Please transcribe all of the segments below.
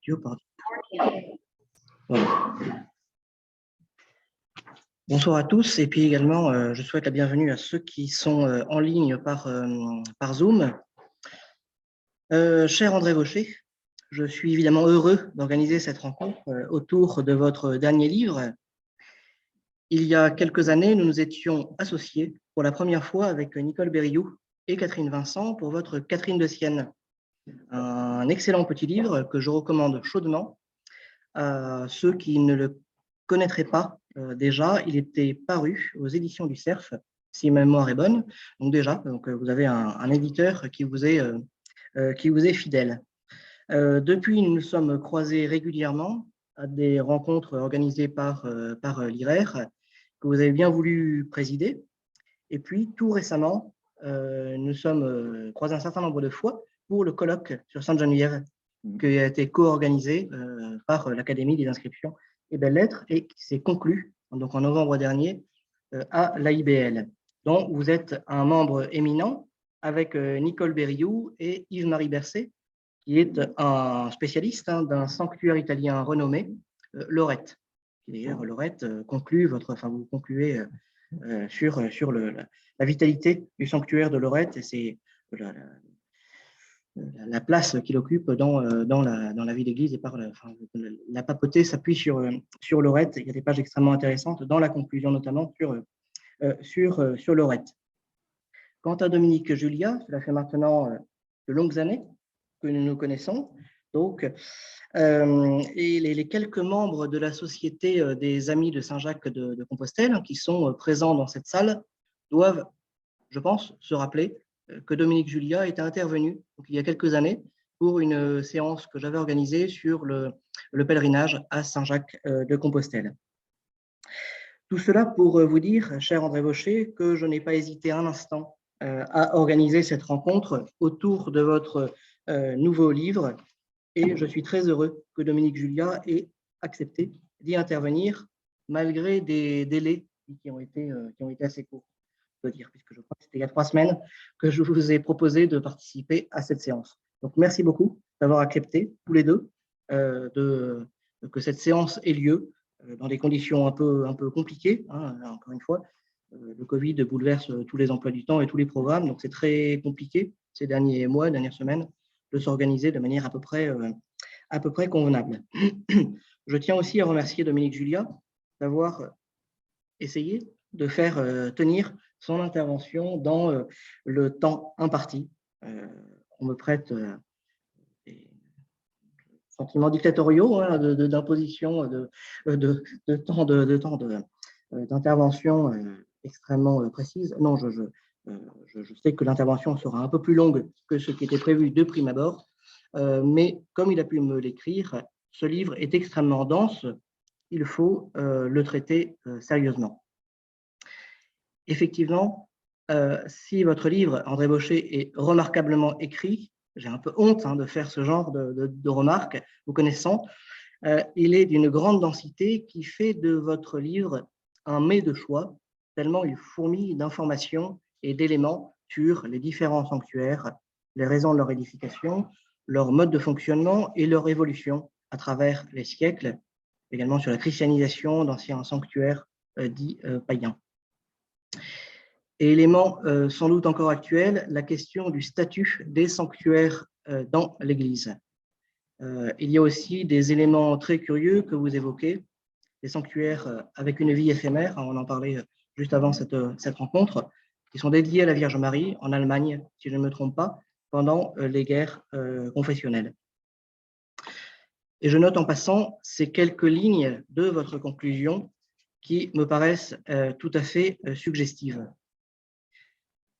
Voilà. Bonsoir à tous et puis également je souhaite la bienvenue à ceux qui sont en ligne par Zoom. Cher André Vaucher, je suis évidemment heureux d'organiser cette rencontre autour de votre dernier livre. Il y a quelques années, nous nous étions associés pour la première fois avec Nicole Berrioux et Catherine Vincent pour votre Catherine de Sienne. Un excellent petit livre que je recommande chaudement à ceux qui ne le connaîtraient pas déjà. Il était paru aux éditions du Cerf, si ma mémoire est bonne. Donc déjà, vous avez un éditeur qui vous est fidèle. Depuis, nous nous sommes croisés régulièrement à des rencontres organisées par l'IRER, que vous avez bien voulu présider. Et puis, tout récemment, nous sommes croisés un certain nombre de fois pour le colloque sur Sainte-Geneviève, qui a été co-organisé par l'Académie des inscriptions et belles-lettres et qui s'est conclu donc en novembre dernier à l'AIBL, dont vous êtes un membre éminent avec Nicole Berrioux et Yves-Marie Bercet, qui est un spécialiste d'un sanctuaire italien renommé, Lorette. D'ailleurs, Lorette vous concluez sur la vitalité du sanctuaire de Lorette, et c'est la place qu'il occupe dans la vie d'église. Et la papauté s'appuie sur Lorette. Il y a des pages extrêmement intéressantes dans la conclusion, notamment sur Lorette. Quant à Dominique Julia, cela fait maintenant de longues années que nous nous connaissons. Donc, et les quelques membres de la Société des Amis de Saint-Jacques de Compostelle qui sont présents dans cette salle doivent, je pense, se rappeler que Dominique Julia était intervenu il y a quelques années pour une séance que j'avais organisée sur le pèlerinage à Saint-Jacques de Compostelle. Tout cela pour vous dire, cher André Vaucher, que je n'ai pas hésité un instant à organiser cette rencontre autour de votre nouveau livre, et je suis très heureux que Dominique Julia ait accepté d'y intervenir malgré des délais qui ont été assez courts, dire, puisque je crois que c'était il y a 3 semaines que je vous ai proposé de participer à cette séance. Donc, merci beaucoup d'avoir accepté, tous les deux, que cette séance ait lieu dans des conditions un peu compliquées. Encore une fois, le Covid bouleverse tous les emplois du temps et tous les programmes, donc c'est très compliqué ces derniers mois, dernières semaines, de s'organiser de manière à peu près convenable. Je tiens aussi à remercier Dominique Julia d'avoir essayé de faire tenir son intervention dans le temps imparti. On me prête des sentiments dictatoriaux d'imposition de temps d'intervention extrêmement précise. Non, je sais que l'intervention sera un peu plus longue que ce qui était prévu de prime abord, mais comme il a pu me l'écrire, ce livre est extrêmement dense, il faut le traiter sérieusement. Effectivement, si votre livre, André Vaucher, est remarquablement écrit, j'ai un peu honte de faire ce genre de remarques, vous connaissant, il est d'une grande densité qui fait de votre livre un mets de choix, tellement il fourmille d'informations et d'éléments sur les différents sanctuaires, les raisons de leur édification, leur mode de fonctionnement et leur évolution à travers les siècles, également sur la christianisation d'anciens sanctuaires dits païens. Et élément sans doute encore actuel, la question du statut des sanctuaires dans l'Église. Il y a aussi des éléments très curieux que vous évoquez, des sanctuaires avec une vie éphémère, on en parlait juste avant cette rencontre, qui sont dédiés à la Vierge Marie en Allemagne, si je ne me trompe pas, pendant les guerres confessionnelles. Et je note en passant ces quelques lignes de votre conclusion qui me paraissent tout à fait suggestives.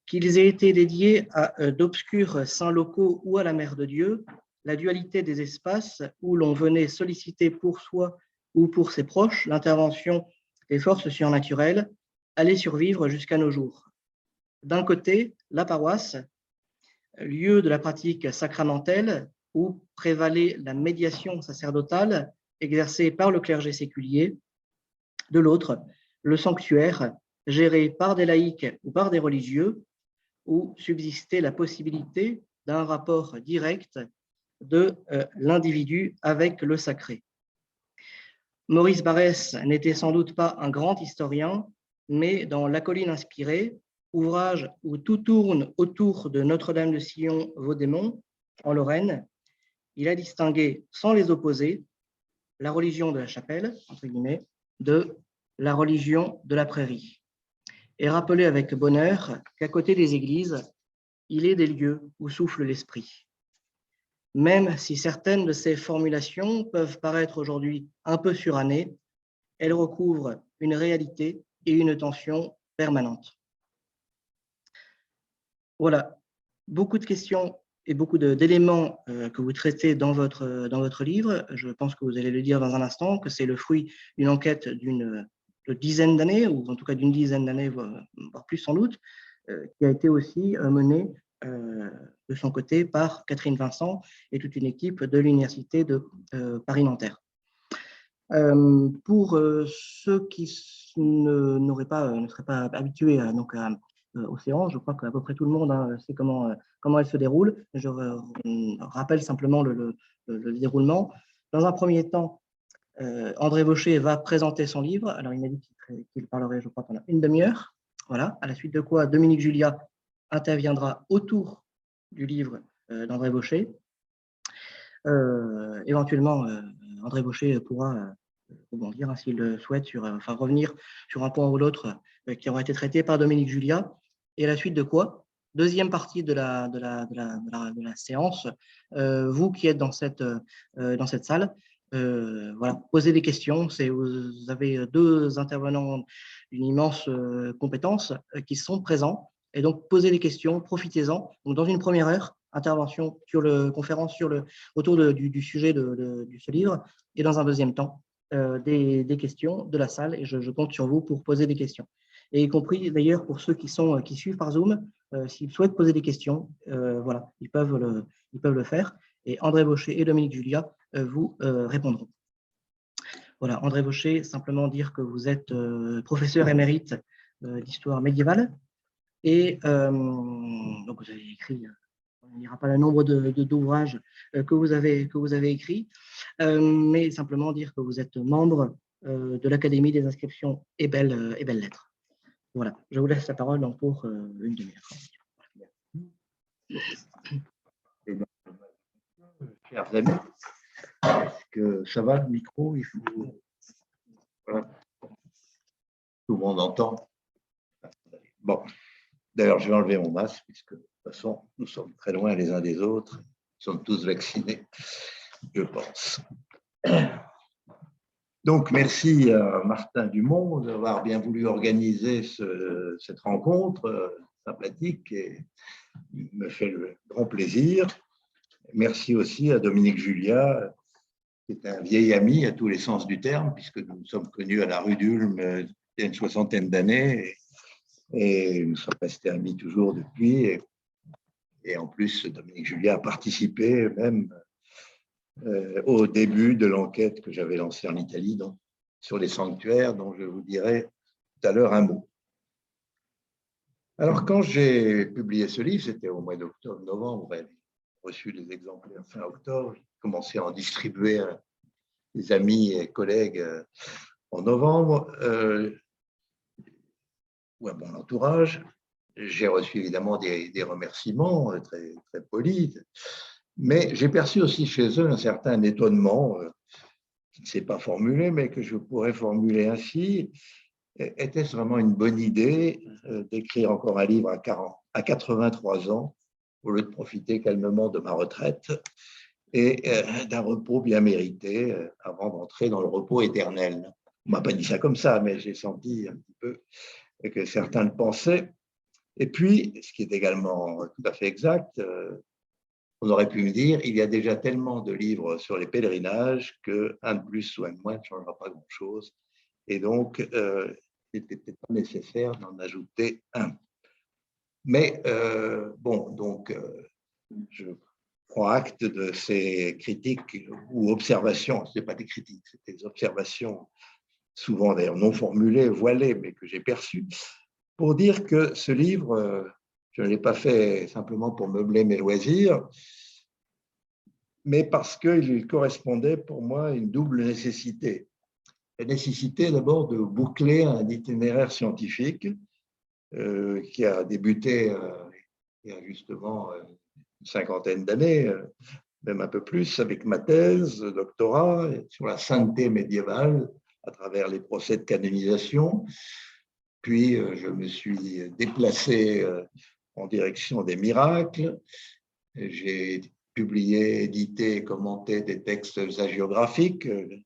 Qu'ils aient été dédiés à d'obscurs saints locaux ou à la Mère de Dieu, la dualité des espaces où l'on venait solliciter pour soi ou pour ses proches l'intervention des forces surnaturelles allait survivre jusqu'à nos jours. D'un côté, la paroisse, lieu de la pratique sacramentelle où prévalait la médiation sacerdotale exercée par le clergé séculier. De l'autre, le sanctuaire, géré par des laïcs ou par des religieux, où subsistait la possibilité d'un rapport direct de l'individu avec le sacré. Maurice Barrès n'était sans doute pas un grand historien, mais dans La colline inspirée, ouvrage où tout tourne autour de Notre-Dame de Sillon-Vaudémont, en Lorraine, il a distingué, sans les opposer, la religion de la chapelle, entre guillemets, de la religion de la prairie, et rappelé avec bonheur qu'à côté des églises, il est des lieux où souffle l'esprit. Même si certaines de ces formulations peuvent paraître aujourd'hui un peu surannées, elles recouvrent une réalité et une tension permanente. Voilà, beaucoup de questions et beaucoup d'éléments que vous traitez dans votre livre. Je pense que vous allez le dire dans un instant, que c'est le fruit d'une enquête d'une dizaine d'années, ou en tout cas d'une dizaine d'années, voire plus sans doute, qui a été aussi menée de son côté par Catherine Vincent et toute une équipe de l'Université de Paris-Nanterre. Pour ceux qui ne seraient pas habitués aux séances, je crois qu'à peu près tout le monde sait comment elles se déroulent. Je rappelle simplement le déroulement. Dans un premier temps, André Vaucher va présenter son livre. Alors, il m'a dit qu'il parlerait, je crois, pendant une demi-heure. Voilà. À la suite de quoi, Dominique Julia interviendra autour du livre d'André Vaucher. Éventuellement, André Vaucher pourra rebondir s'il le souhaite, revenir sur un point ou l'autre qui aura été traité par Dominique Julia. Et à la suite de quoi, deuxième partie de la séance, vous qui êtes dans cette salle, voilà, posez des questions. Vous avez deux intervenants d'une immense compétence qui sont présents. Et donc, posez des questions, profitez-en. Donc, dans une première heure, intervention conférence autour du sujet de ce livre. Et dans un deuxième temps, des questions de la salle. Et je compte sur vous pour poser des questions. Et y compris d'ailleurs pour ceux qui suivent par Zoom, s'ils souhaitent poser des questions, voilà, ils peuvent le faire. Et André Vaucher et Dominique Julia vous répondront. Voilà, André Vaucher, simplement dire que vous êtes professeur émérite d'histoire médiévale. Et donc, vous avez écrit, on n'ira pas le nombre d'ouvrages que vous avez écrits, mais simplement dire que vous êtes membre de l'Académie des inscriptions et belles lettres. Voilà, je vous laisse la parole donc, pour une demi-heure. Chers amis, est-ce que ça va le micro? Il faut... Voilà. Tout le monde entend. Bon, d'ailleurs, je vais enlever mon masque puisque de toute façon, nous sommes très loin les uns des autres. Nous sommes tous vaccinés, je pense. Donc, merci à Martin Dumont d'avoir bien voulu organiser cette rencontre sympathique et me fait le grand plaisir. Merci aussi à Dominique Julia, qui est un vieil ami à tous les sens du terme, puisque nous nous sommes connus à la rue d'Ulm il y a une soixantaine d'années et nous sommes restés amis toujours depuis. Et en plus, Dominique Julia a participé même au début de l'enquête que j'avais lancée en Italie sur les sanctuaires, dont je vous dirai tout à l'heure un mot. Alors, quand j'ai publié ce livre, c'était au mois d'octobre-novembre, j'ai reçu des exemplaires fin octobre, j'ai commencé à en distribuer à des amis et collègues en novembre, ou à mon entourage. J'ai reçu évidemment des remerciements très, très polis, mais j'ai perçu aussi chez eux un certain étonnement qui ne s'est pas formulé, mais que je pourrais formuler ainsi. Était-ce vraiment une bonne idée d'écrire encore un livre à 83 ans au lieu de profiter calmement de ma retraite et d'un repos bien mérité avant d'entrer dans le repos éternel? On ne m'a pas dit ça comme ça, mais j'ai senti un petit peu que certains le pensaient. Et puis, ce qui est également tout à fait exact, on aurait pu me dire, il y a déjà tellement de livres sur les pèlerinages qu'un de plus ou un de moins ne changera pas grand-chose. Et donc, il n'était peut-être pas nécessaire d'en ajouter un. Mais bon, donc, je prends acte de ces critiques ou observations. Ce n'est pas des critiques, c'est des observations, souvent d'ailleurs non formulées, voilées, mais que j'ai perçues, pour dire que ce livre, je ne l'ai pas fait simplement pour meubler mes loisirs, mais parce qu'il correspondait pour moi à une double nécessité. La nécessité d'abord de boucler un itinéraire scientifique qui a débuté il y a justement une cinquantaine d'années, même un peu plus, avec ma thèse, doctorat sur la sainteté médiévale à travers les procès de canonisation. Puis, je me suis déplacé en direction des miracles. J'ai publié, édité, commenté des textes hagiographiques. Il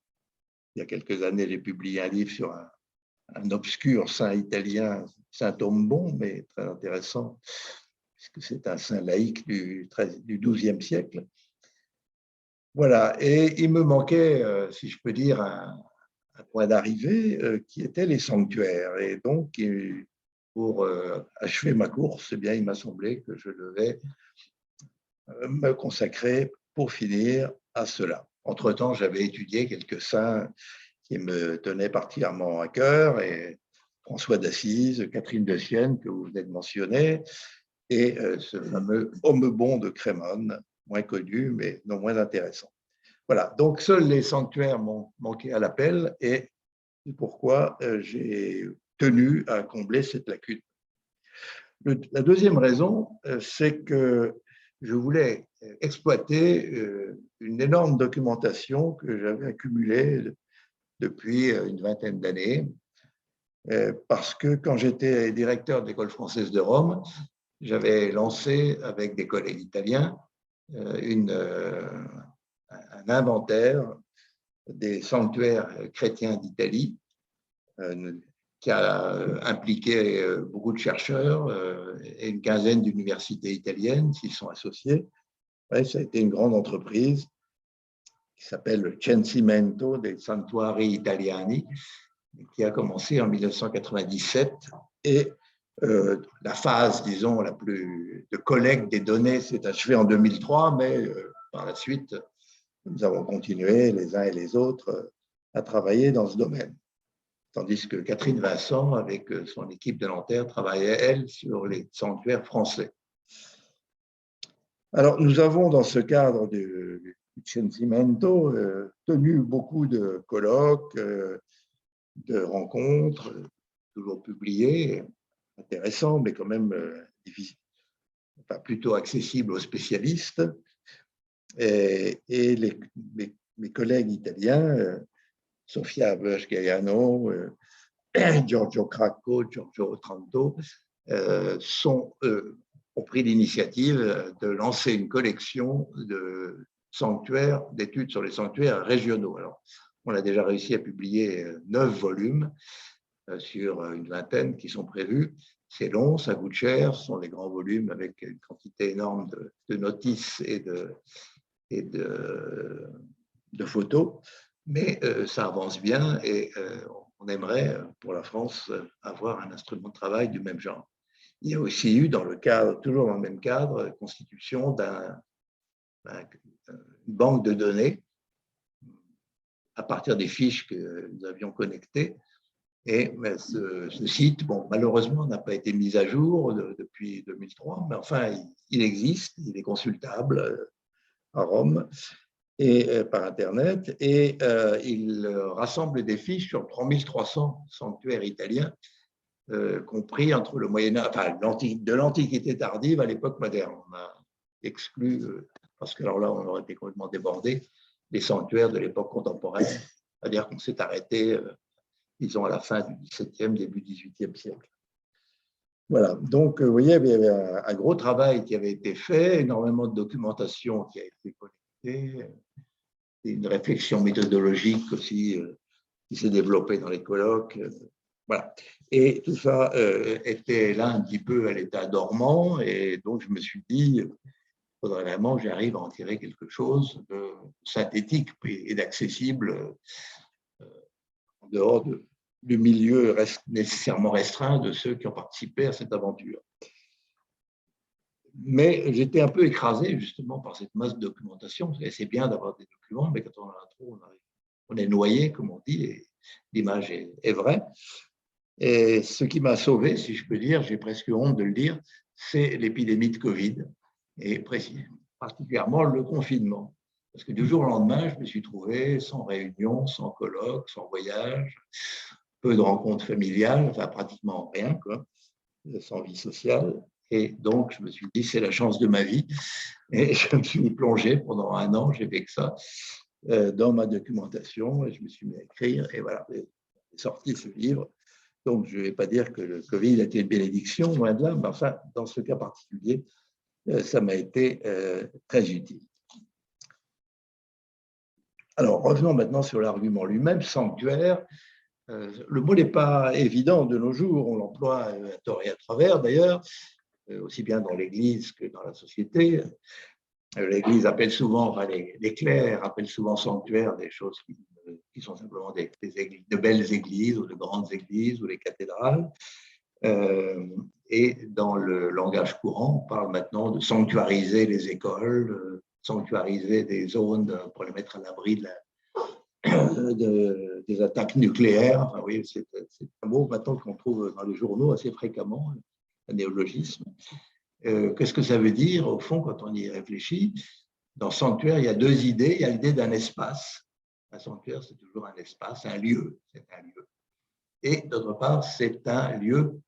y a quelques années, j'ai publié un livre sur un obscur saint italien, Saint Ombon, mais très intéressant, puisque c'est un saint laïque du XIIe siècle. Voilà, et il me manquait, si je peux dire, un point d'arrivée qui était les sanctuaires. Et donc, pour achever ma course, eh bien, il m'a semblé que je devais me consacrer pour finir à cela. Entre-temps, j'avais étudié quelques saints qui me tenaient particulièrement à cœur, et François d'Assise, Catherine de Sienne, que vous venez de mentionner, et ce fameux Hommebon de Crémone, moins connu, mais non moins intéressant. Voilà, donc seuls les sanctuaires m'ont manqué à l'appel, et c'est pourquoi j'ai tenu à combler cette lacune. La deuxième raison, c'est que je voulais exploiter une énorme documentation que j'avais accumulée depuis une vingtaine d'années, parce que quand j'étais directeur de l'École française de Rome, j'avais lancé avec des collègues italiens un inventaire des sanctuaires chrétiens d'Italie, qui a impliqué beaucoup de chercheurs et une quinzaine d'universités italiennes s'y sont associés. Ouais, ça a été une grande entreprise qui s'appelle le Censimento dei Santuari Italiani, qui a commencé en 1997. Et la phase, disons, de collecte des données s'est achevée en 2003, mais par la suite, nous avons continué, les uns et les autres, à travailler dans ce domaine. Tandis que Catherine Vincent, avec son équipe de Nanterre, travaillait, elle, sur les sanctuaires français. Alors, nous avons, dans ce cadre du Censimento, tenu beaucoup de colloques, de rencontres, toujours publiées, intéressants, mais quand même difficiles, enfin, plutôt accessibles aux spécialistes. Et mes collègues italiens, Sofia Bergaiano, Giorgio Cracco, Giorgio Otranto, ont pris l'initiative de lancer une collection de sanctuaires, d'études sur les sanctuaires régionaux. Alors, on a déjà réussi à publier 9 volumes sur une vingtaine qui sont prévus. C'est long, ça coûte cher, ce sont des grands volumes avec une quantité énorme de notices et de photos, mais ça avance bien, et on aimerait, pour la France, avoir un instrument de travail du même genre. Il y a aussi eu, toujours dans le même cadre, constitution d'une banque de données à partir des fiches que nous avions connectées. Et ce site, bon, malheureusement, n'a pas été mis à jour depuis 2003, mais enfin, il existe, il est consultable à Rome et par Internet, et il rassemble des fiches sur 3300 sanctuaires italiens, compris entre le Moyen-Âge, enfin, de l'Antiquité tardive à l'époque moderne. On a exclu, parce que alors là, on aurait été complètement débordé, les sanctuaires de l'époque contemporaine, c'est-à-dire qu'on s'est arrêté, disons, à la fin du XVIIe, début du XVIIIe siècle. Voilà, donc vous voyez, il y avait un gros travail qui avait été fait, énormément de documentation qui a été collectée, une réflexion méthodologique aussi qui s'est développée dans les colloques. Voilà. Et tout ça était là un petit peu à l'état dormant, et donc je me suis dit, il faudrait vraiment que j'arrive à en tirer quelque chose de synthétique et d'accessible en dehors du milieu nécessairement restreint de ceux qui ont participé à cette aventure. Mais j'étais un peu écrasé justement par cette masse de documentation. C'est bien d'avoir des documents, mais quand on en a trop, on est noyé, comme on dit, et l'image est vraie. Et ce qui m'a sauvé, si je peux dire, j'ai presque honte de le dire, c'est l'épidémie de Covid, et particulièrement le confinement. Parce que du jour au lendemain, je me suis trouvé sans réunion, sans colloque, sans voyage, peu de rencontres familiales, enfin pratiquement rien, quoi, sans vie sociale. Et donc, je me suis dit, c'est la chance de ma vie. Et je me suis plongé pendant 1 an, j'ai fait que ça, dans ma documentation, et je me suis mis à écrire, et voilà, j'ai sorti ce livre. Donc, je ne vais pas dire que le Covid a été une bénédiction, loin de là, mais enfin, dans ce cas particulier, ça m'a été très utile. Alors, revenons maintenant sur l'argument lui-même, sanctuaire. Le mot n'est pas évident de nos jours, on l'emploie à tort et à travers d'ailleurs, aussi bien dans l'Église que dans la société. L'Église appelle souvent, enfin les clercs appellent souvent sanctuaire des choses qui sont simplement de belles églises ou de grandes églises ou les cathédrales. Et dans le langage courant, on parle maintenant de sanctuariser les écoles, sanctuariser des zones pour les mettre à l'abri des attaques nucléaires. Enfin, oui, c'est un mot maintenant qu'on trouve dans les journaux assez fréquemment, un néologisme. Qu'est-ce que ça veut dire, au fond, quand on y réfléchit? Dans sanctuaire, il y a 2 idées. Il y a l'idée d'un espace. Un sanctuaire, c'est toujours un espace, un lieu. C'est un lieu. Et d'autre part, c'est un lieu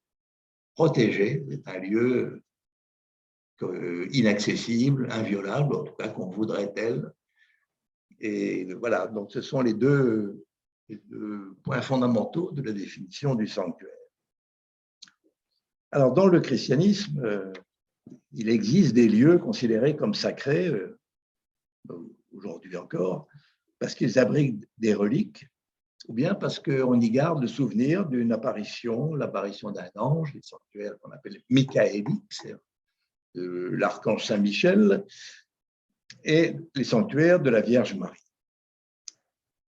protégé, c'est un lieu inaccessible, inviolable, en tout cas qu'on voudrait tel. Et voilà, donc ce sont les deux points fondamentaux de la définition du sanctuaire. Alors, dans le christianisme, il existe des lieux considérés comme sacrés, aujourd'hui encore, parce qu'ils abritent des reliques, ou bien parce qu'on y garde le souvenir d'une apparition, l'apparition d'un ange, les sanctuaires qu'on appelle michaéliques, de l'archange Saint-Michel, et les sanctuaires de la Vierge Marie.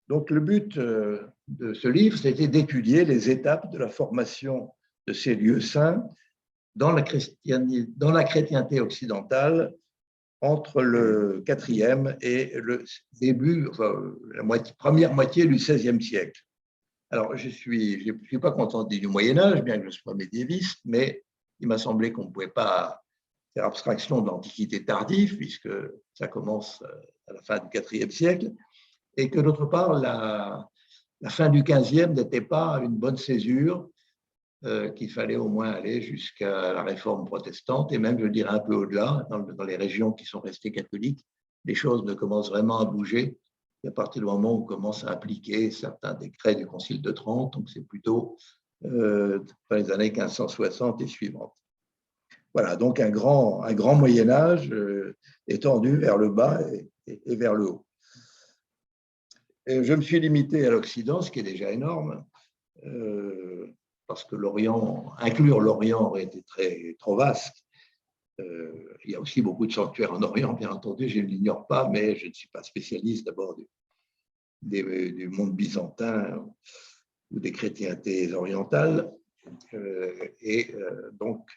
Donc, le but de ce livre, c'était d'étudier les étapes de la formation de ces lieux saints dans la chrétienté occidentale entre le IVe et le début, enfin, première moitié du XVIe siècle. Alors, je ne suis pas content du Moyen-Âge, bien que je ne sois pas médiéviste, mais il m'a semblé qu'on ne pouvait pas faire abstraction de l'Antiquité tardive, puisque ça commence à la fin du IVe siècle, et que d'autre part, la fin du XVe n'était pas une bonne césure, qu'il fallait au moins aller jusqu'à la réforme protestante, et même, je dirais, un peu au-delà, dans les régions qui sont restées catholiques, les choses ne commencent vraiment à bouger. Et à partir du moment où on commence à appliquer certains décrets du Concile de Trente, donc c'est plutôt dans les années 1560 et suivantes. Voilà, donc un grand Moyen-Âge étendu vers le bas et vers le haut. Et je me suis limité à l'Occident, ce qui est déjà énorme, parce que inclure l'Orient aurait été trop vaste. Il y a aussi beaucoup de sanctuaires en Orient, bien entendu, je ne l'ignore pas, mais je ne suis pas spécialiste d'abord du monde byzantin ou des chrétientés orientales. Donc,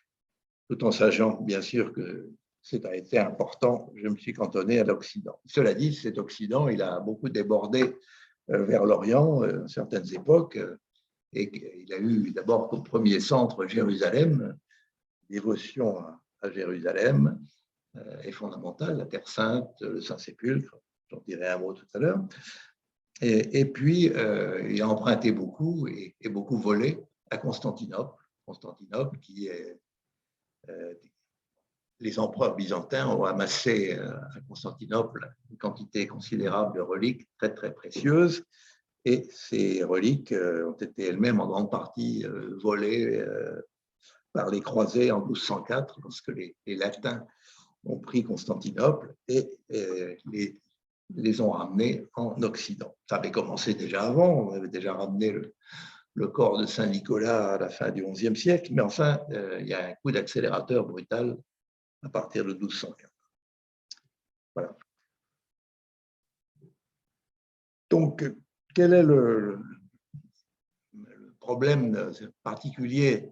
tout en sachant bien sûr que ça a été important, je me suis cantonné à l'Occident. Cela dit, cet Occident, il a beaucoup débordé vers l'Orient à certaines époques, et il a eu d'abord comme premier centre Jérusalem. Dévotion à Jérusalem est fondamentale, la Terre Sainte, le Saint-Sépulcre, j'en dirai un mot tout à l'heure. Et puis, il a emprunté beaucoup et beaucoup volé à Constantinople. Constantinople qui est… les empereurs byzantins ont amassé à Constantinople une quantité considérable de reliques très, très précieuses. Et ces reliques ont été elles-mêmes en grande partie volées par les croisés en 1204, lorsque les Latins ont pris Constantinople et les ont ramenés en Occident. Ça avait commencé déjà avant, on avait déjà ramené le corps de Saint-Nicolas à la fin du XIe siècle, mais enfin, il y a un coup d'accélérateur brutal à partir de 1204. Voilà. Donc, quel est le problème particulier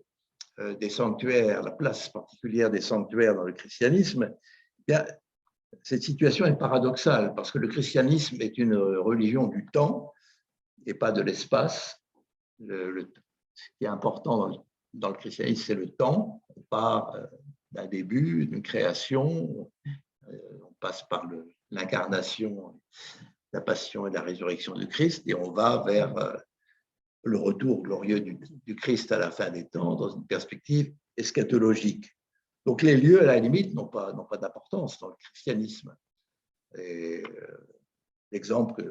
des sanctuaires, la place particulière des sanctuaires dans le christianisme? Bien, cette situation est paradoxale parce que le christianisme est une religion du temps et pas de l'espace. Ce qui est important dans le christianisme, c'est le temps. On part d'un début, d'une création, On passe par l'incarnation, la passion et la résurrection du Christ, et on va vers le retour glorieux du Christ à la fin des temps dans une perspective eschatologique. Donc les lieux, à la limite, n'ont pas d'importance dans le christianisme. Et l'exemple,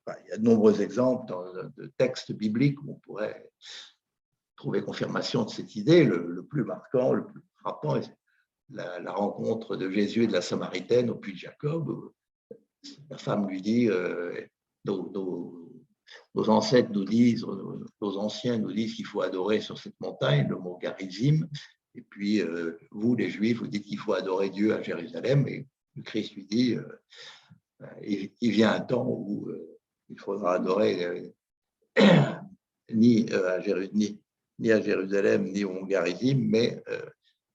il y a de nombreux exemples de textes bibliques où on pourrait trouver confirmation de cette idée. Le plus marquant, le plus frappant est la rencontre de Jésus et de la Samaritaine au puits de Jacob, où la femme lui dit nos ancêtres nous disent, nos anciens nous disent qu'il faut adorer sur cette montagne, le mot Garizim, et puis vous, les Juifs, vous dites qu'il faut adorer Dieu à Jérusalem, et le Christ lui dit il vient un temps où il faudra adorer ni à Jérusalem, ni au mont Garizim, mais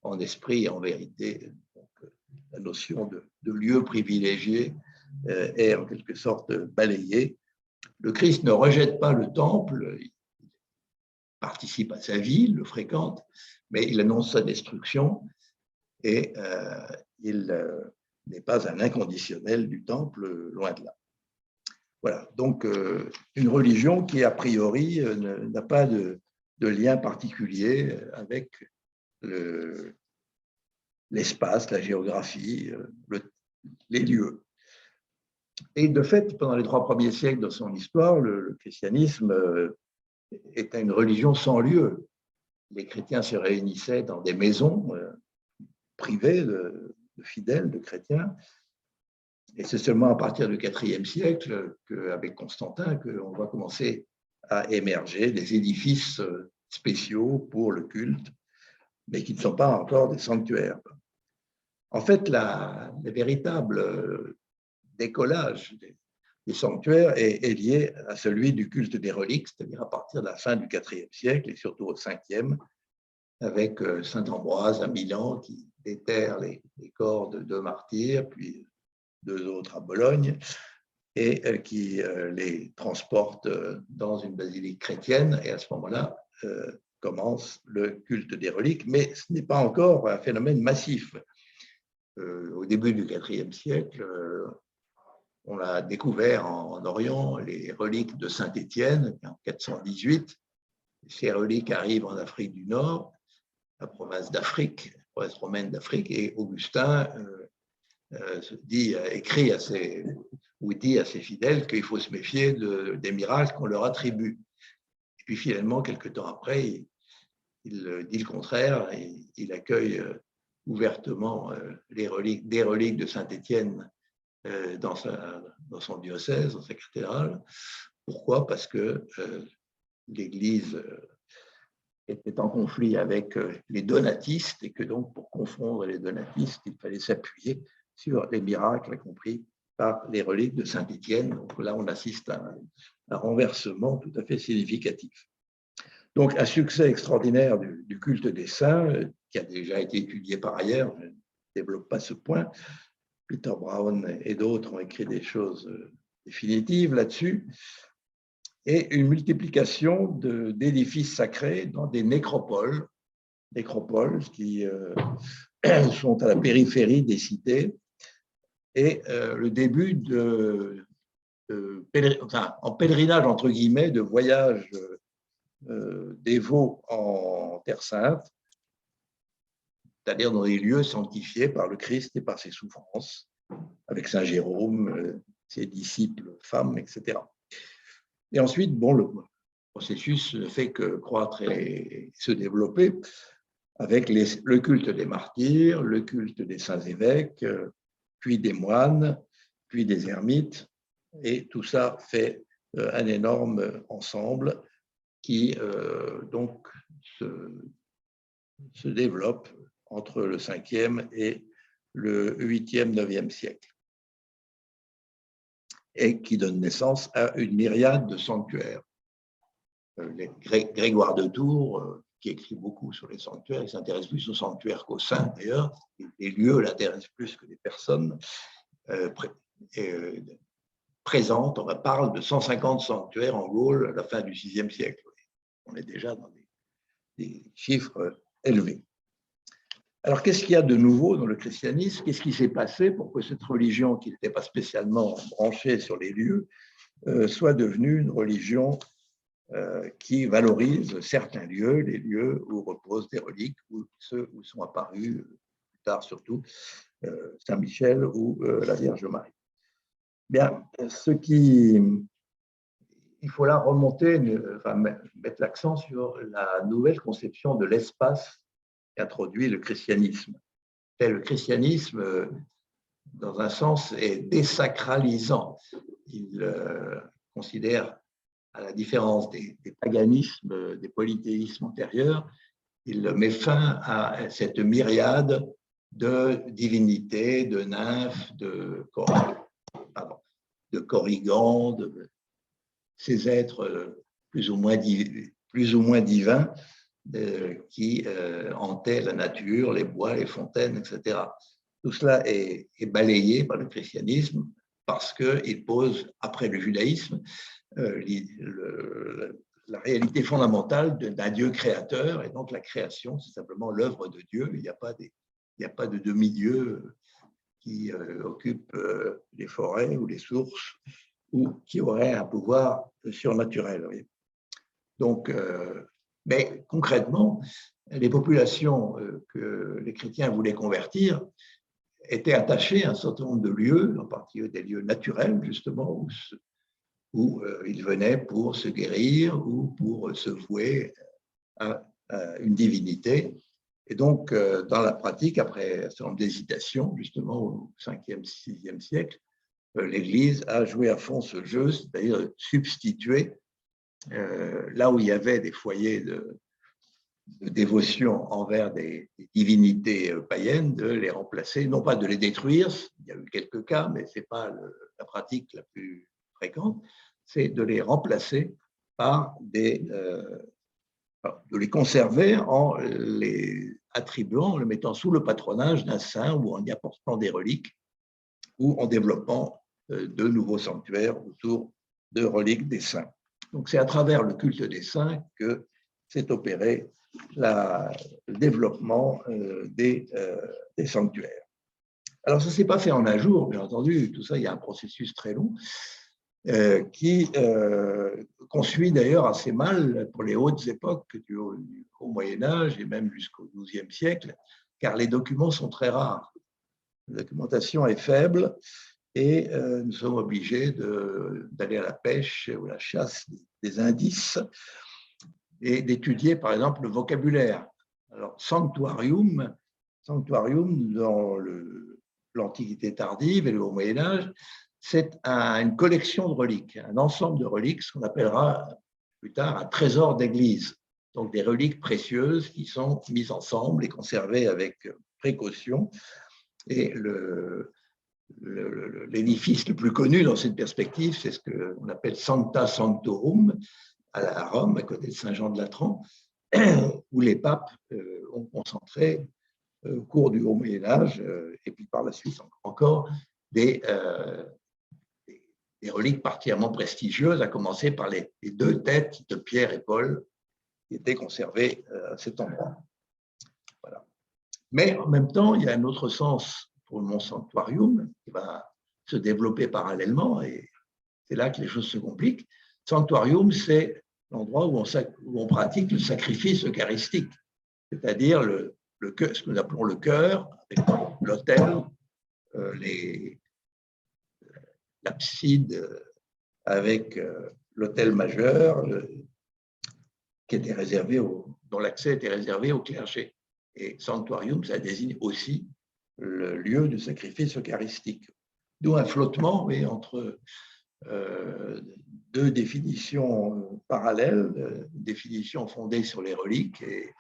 en esprit et en vérité. Donc, la notion de lieu privilégié est en quelque sorte balayée. Le Christ ne rejette pas le temple, il participe à sa vie, il le fréquente, mais il annonce sa destruction et il n'est pas un inconditionnel du temple, loin de là. Voilà, donc une religion qui, a priori, n'a pas de lien particulier avec l'espace, la géographie, les lieux. Et de fait, pendant les 3 premiers siècles de son histoire, le christianisme était une religion sans lieu. Les chrétiens se réunissaient dans des maisons privées de fidèles, de chrétiens. Et c'est seulement à partir du IVe siècle, avec Constantin, qu'on va commencer à émerger des édifices spéciaux pour le culte, mais qui ne sont pas encore des sanctuaires. En fait, le véritable décollage des sanctuaires est lié à celui du culte des reliques, c'est-à-dire à partir de la fin du IVe siècle et surtout au Ve, avec saint Ambroise à Milan qui déterre les corps de 2 martyrs, puis 2 autres à Bologne, et qui les transporte dans une basilique chrétienne. Et à ce moment-là, commence le culte des reliques, mais ce n'est pas encore un phénomène massif. Au début du IVe siècle, on a découvert en Orient les reliques de Saint-Étienne en 418. Ces reliques arrivent en Afrique du Nord, la province d'Afrique, la province romaine d'Afrique, et Augustin dit à ses fidèles qu'il faut se méfier des miracles qu'on leur attribue. Et puis finalement, quelque temps après, il dit le contraire et il accueille ouvertement des reliques de Saint-Étienne dans son diocèse, dans sa cathédrale. Pourquoi? Parce que l'Église était en conflit avec les donatistes et que donc pour confondre les donatistes, il fallait s'appuyer sur les miracles accomplis par les reliques de Saint-Étienne. Donc là, on assiste à un renversement tout à fait significatif. Donc, un succès extraordinaire du culte des saints, qui a déjà été étudié par ailleurs, je ne développe pas ce point. Peter Brown et d'autres ont écrit des choses définitives là-dessus. Et une multiplication d'édifices sacrés dans des nécropoles qui sont à la périphérie des cités, et le début en pèlerinage, entre guillemets, de voyages dévots en Terre Sainte, c'est-à-dire dans des lieux sanctifiés par le Christ et par ses souffrances, avec Saint Jérôme, ses disciples, femmes, etc. Et ensuite, bon, le processus ne fait que croître et se développer avec le culte des martyrs, le culte des saints évêques, puis des moines, puis des ermites, et tout ça fait un énorme ensemble qui donc se développe entre le 5e et le 8e, 9e siècle, et qui donne naissance à une myriade de sanctuaires. Grégoire de Tours, qui écrit beaucoup sur les sanctuaires, il s'intéresse plus aux sanctuaires qu'aux saints d'ailleurs, les lieux l'intéressent plus que les personnes, présente, on parle de 150 sanctuaires en Gaule à la fin du VIe siècle. On est déjà dans des chiffres élevés. Alors, qu'est-ce qu'il y a de nouveau dans le christianisme? Qu'est-ce qui s'est passé pour que cette religion, qui n'était pas spécialement branchée sur les lieux, soit devenue une religion qui valorise certains lieux, les lieux où reposent des reliques, ou ceux où sont apparus, plus tard surtout, Saint-Michel ou la Vierge Marie? Bien, il faut là remonter, enfin, mettre l'accent sur la nouvelle conception de l'espace qu'introduit le christianisme. Et le christianisme, dans un sens, est désacralisant. Il considère, à la différence des paganismes, des polythéismes antérieurs, il met fin à cette myriade de divinités, de nymphes, de corrigans, de ces êtres plus ou moins divins qui hantaient la nature, les bois, les fontaines, etc. Tout cela est balayé par le christianisme parce qu'il pose, après le judaïsme, la réalité fondamentale d'un Dieu créateur, et donc la création, c'est simplement l'œuvre de Dieu. Il n'y a pas de demi-dieu qui occupe les forêts ou les sources ou qui aurait un pouvoir surnaturel. Oui. Donc, mais concrètement, les populations que les chrétiens voulaient convertir étaient attachées à un certain nombre de lieux, en particulier des lieux naturels, justement, où ils venaient pour se guérir ou pour se vouer à une divinité. Et donc, dans la pratique, après un certain nombre d'hésitations, justement, au 5e, 6e siècle, l'Église a joué à fond ce jeu, c'est-à-dire substituer, là où il y avait des foyers de dévotion envers des divinités païennes, de les remplacer, non pas de les détruire, il y a eu quelques cas, mais ce n'est pas la pratique la plus fréquente, c'est de les remplacer par de les conserver en les attribuant, en les mettant sous le patronage d'un saint ou en y apportant des reliques ou en développant de nouveaux sanctuaires autour de reliques des saints. Donc c'est à travers le culte des saints que s'est opéré le développement des sanctuaires. Alors ça ne s'est pas fait en un jour, bien entendu, tout ça, il y a un processus très long qu'on suit d'ailleurs assez mal pour les hautes époques du Haut Moyen-Âge et même jusqu'au XIIe siècle, car les documents sont très rares. La documentation est faible et nous sommes obligés d'aller à la pêche ou à la chasse des indices et d'étudier par exemple le vocabulaire. Alors, sanctuarium dans l'Antiquité tardive et le Haut Moyen-Âge, c'est une collection de reliques, un ensemble de reliques, ce qu'on appellera plus tard un trésor d'église. Donc des reliques précieuses qui sont mises ensemble et conservées avec précaution. Et l'édifice le plus connu dans cette perspective, c'est ce qu'on appelle Sancta Sanctorum, à Rome, à côté de Saint-Jean de Latran, où les papes ont concentré au cours du Haut Moyen-Âge, et puis par la suite encore, des reliques particulièrement prestigieuses, à commencer par les deux têtes de Pierre et Paul qui étaient conservées à cet endroit. Voilà. Mais en même temps, il y a un autre sens pour le Mont Sanctuarium qui va se développer parallèlement, et c'est là que les choses se compliquent. Sanctuarium, c'est l'endroit où on pratique le sacrifice eucharistique, c'est-à-dire ce que nous appelons le chœur, avec l'autel, l'abside avec l'autel majeur, qui était réservé dont l'accès était réservé au clergé. Et sanctuarium, ça désigne aussi le lieu de sacrifice eucharistique. D'où un flottement entre deux définitions parallèles, une définition fondée sur les reliques et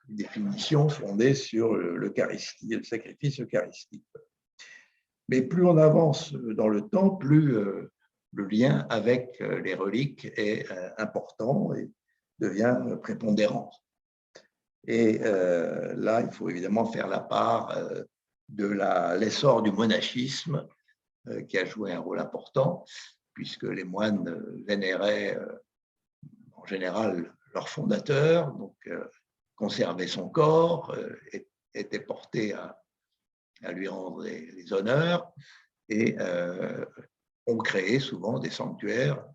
une définition fondée sur l'Eucharistie, le sacrifice eucharistique. Mais plus on avance dans le temps, plus le lien avec les reliques est important et devient prépondérant. Et là, il faut évidemment faire la part de l'essor du monachisme qui a joué un rôle important, puisque les moines vénéraient en général leur fondateur, donc conservaient son corps, étaient portés à lui rendre les honneurs et ont créé souvent des sanctuaires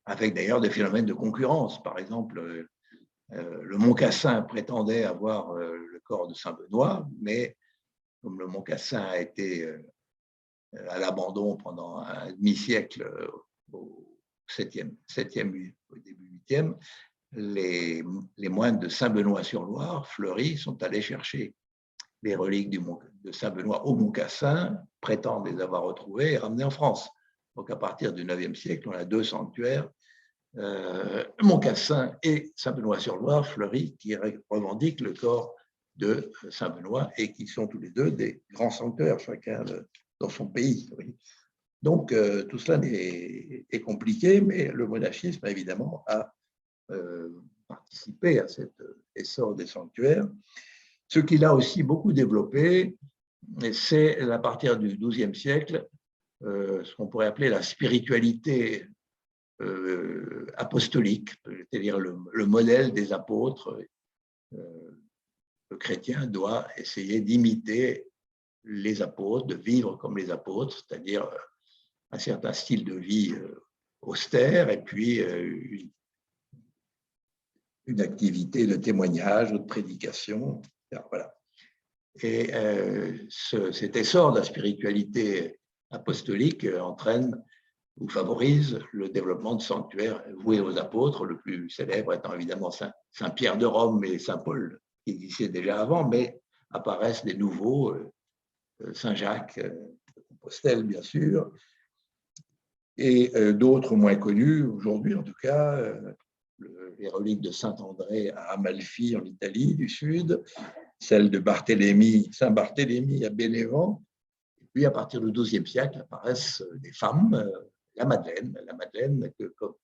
avec d'ailleurs des phénomènes de concurrence. Par exemple, le Mont Cassin prétendait avoir le corps de Saint-Benoît, mais comme le Mont Cassin a été à l'abandon pendant un demi-siècle au 7e, au début 8e, les moines de Saint-Benoît-sur-Loire, Fleury, sont allés chercher les reliques de Saint-Benoît au Mont Cassin, prétendent les avoir retrouvées et ramenées en France. Donc à partir du 9e siècle, on a deux sanctuaires, Mont Cassin et Saint-Benoît-sur-Loire, Fleury, qui revendiquent le corps de Saint-Benoît et qui sont tous les deux des grands sanctuaires, chacun dans son pays. Oui. Donc tout cela est compliqué, mais le monachisme, évidemment, a participé à cet essor des sanctuaires. Ce qu'il a aussi beaucoup développé, c'est à partir du XIIe siècle, ce qu'on pourrait appeler la spiritualité apostolique, c'est-à-dire le modèle des apôtres. Le chrétien doit essayer d'imiter les apôtres, de vivre comme les apôtres, c'est-à-dire un certain style de vie austère et puis une activité de témoignage ou de prédication. Voilà. Et cet essor de la spiritualité apostolique entraîne ou favorise le développement de sanctuaires voués aux apôtres, le plus célèbre étant évidemment Saint-Pierre de Rome et Saint-Paul, qui existaient déjà avant, mais apparaissent des nouveaux, Saint-Jacques de Compostelle, bien sûr, et d'autres moins connus aujourd'hui, en tout cas, les reliques de Saint-André à Amalfi, en Italie du Sud, celle de Saint-Barthélemy à Bénévent, et puis à partir du XIIe siècle apparaissent des femmes, la Madeleine dont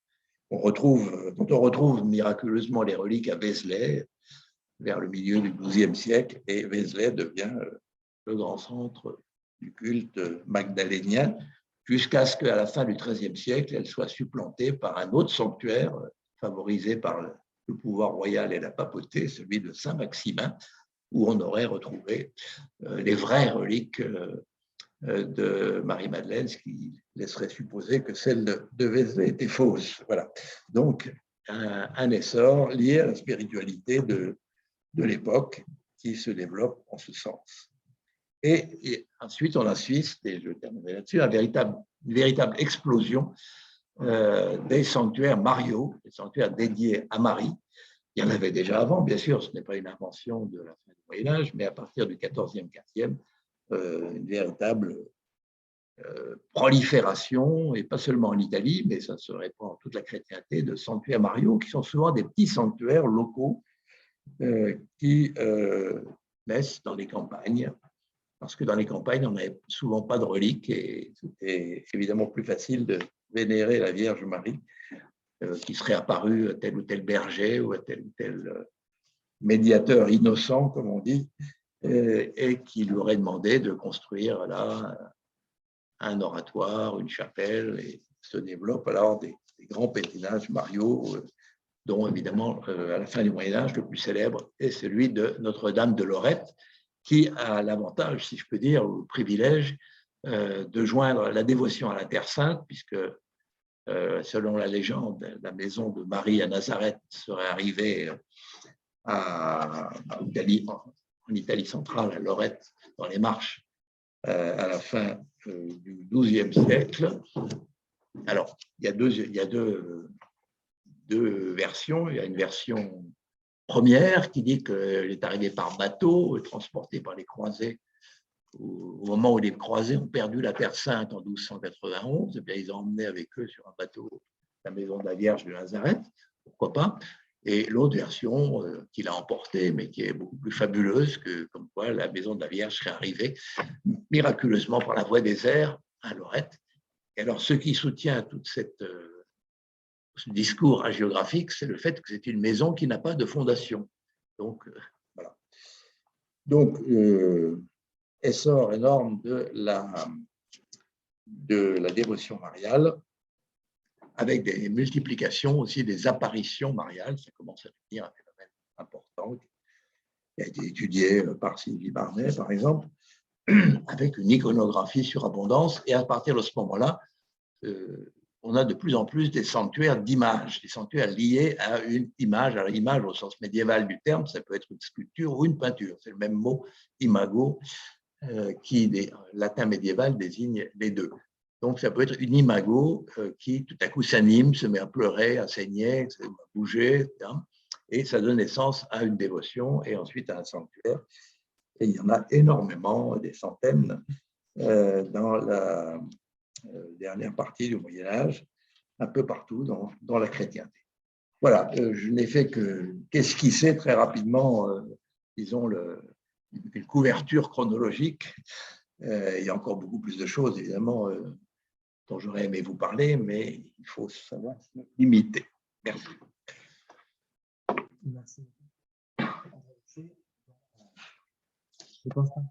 on retrouve miraculeusement les reliques à Vézelay vers le milieu du XIIe siècle, et Vézelay devient le grand centre du culte magdalénien, jusqu'à ce qu'à la fin du XIIIe siècle, elle soit supplantée par un autre sanctuaire favorisé par le pouvoir royal et la papauté, celui de Saint-Maximin, où on aurait retrouvé les vraies reliques de Marie-Madeleine, ce qui laisserait supposer que celle de Vézelay était fausse. Voilà. Donc, un essor lié à la spiritualité de l'époque qui se développe en ce sens. Et ensuite, on assiste, et je terminerai là-dessus, à une véritable explosion des sanctuaires mariaux, des sanctuaires dédiés à Marie. Il y en avait déjà avant, bien sûr, ce n'est pas une invention de la fin du Moyen-Âge, mais à partir du XIVe, XVe, une véritable prolifération, et pas seulement en Italie, mais ça se répand en toute la chrétienté, de sanctuaires mariaux, qui sont souvent des petits sanctuaires locaux qui naissent dans les campagnes, parce que dans les campagnes, on n'avait souvent pas de reliques, et c'était évidemment plus facile de vénérer la Vierge Marie, qui serait apparue à tel ou tel berger ou à tel ou tel médiateur innocent, comme on dit, et qui lui aurait demandé de construire là un oratoire, une chapelle, et se développent alors des grands pèlerinages mariaux, dont évidemment, à la fin du Moyen-Âge, le plus célèbre est celui de Notre-Dame de Lorette, qui a l'avantage, si je peux dire, ou le privilège de joindre la dévotion à la Terre Sainte, puisque selon la légende, la maison de Marie à Nazareth serait arrivée en Italie centrale, à Lorette, dans les Marches, à la fin du XIIe siècle. Alors, il y a deux versions. Il y a une version première qui dit qu'elle est arrivée par bateau, transportée par les croisés. Au moment où les croisés ont perdu la Terre Sainte en 1291, eh bien, ils ont emmené avec eux sur un bateau la maison de la Vierge de Nazareth, pourquoi pas. Et l'autre version qu'il a emportée, mais qui est beaucoup plus fabuleuse, comme quoi la maison de la Vierge serait arrivée miraculeusement par la voie des airs à Lorette. Et alors, ce qui soutient tout ce discours hagiographique, c'est le fait que c'est une maison qui n'a pas de fondation. Donc, voilà. Donc, essor énorme de la dévotion mariale, avec des multiplications aussi des apparitions mariales. Ça commence à devenir un phénomène important. qui a été étudié par Sylvie Barnet, par exemple, avec une iconographie surabondance. Et à partir de ce moment-là, on a de plus en plus des sanctuaires d'images, des sanctuaires liés à une image, à l'image au sens médiéval du terme, ça peut être une sculpture ou une peinture. C'est le même mot, imago, qui, des latin médiéval, désigne les deux. Donc, ça peut être une imago qui, tout à coup, s'anime, se met à pleurer, à saigner, à bouger, etc. Et ça donne naissance à une dévotion et ensuite à un sanctuaire. Et il y en a énormément, des centaines, dans la dernière partie du Moyen-Âge, un peu partout dans la chrétienté. Voilà, je n'ai fait qu'esquisser très rapidement, disons, une couverture chronologique. Il y a encore beaucoup plus de choses, évidemment, dont j'aurais aimé vous parler, mais il faut savoir se limiter. Merci. Merci. Je pense pas.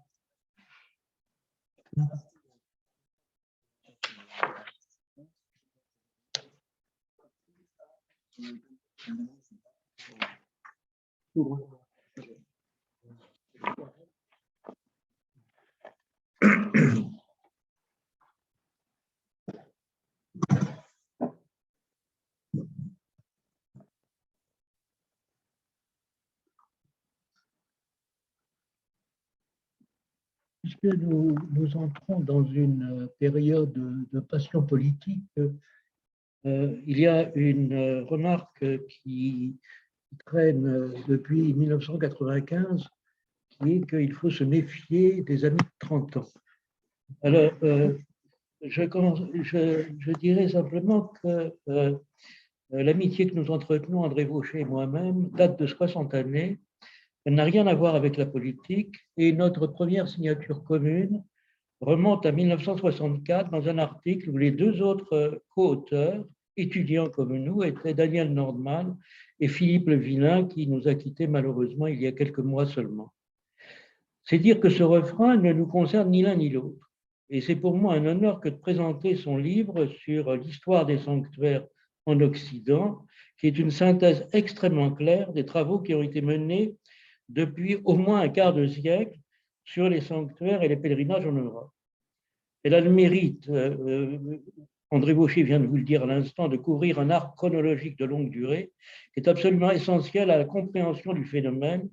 Puisque nous entrons dans une période de passion politique, il y a une remarque qui traîne depuis 1995, qui est qu'il faut se méfier des amis de 30 ans. Alors, je dirais simplement que l'amitié que nous entretenons, André Vaucher et moi-même, date de 60 années. Elle n'a rien à voir avec la politique et notre première signature commune remonte à 1964 dans un article où les deux autres co-auteurs, étudiants comme nous, étaient Daniel Nordman et Philippe Le Villain, qui nous a quittés malheureusement il y a quelques mois seulement. C'est dire que ce refrain ne nous concerne ni l'un ni l'autre. Et c'est pour moi un honneur que de présenter son livre sur l'histoire des sanctuaires en Occident, qui est une synthèse extrêmement claire des travaux qui ont été menés depuis au moins un quart de siècle sur les sanctuaires et les pèlerinages en Europe. Elle a le mérite, André Vaucher vient de vous le dire à l'instant, de couvrir un arc chronologique de longue durée qui est absolument essentiel à la compréhension du phénomène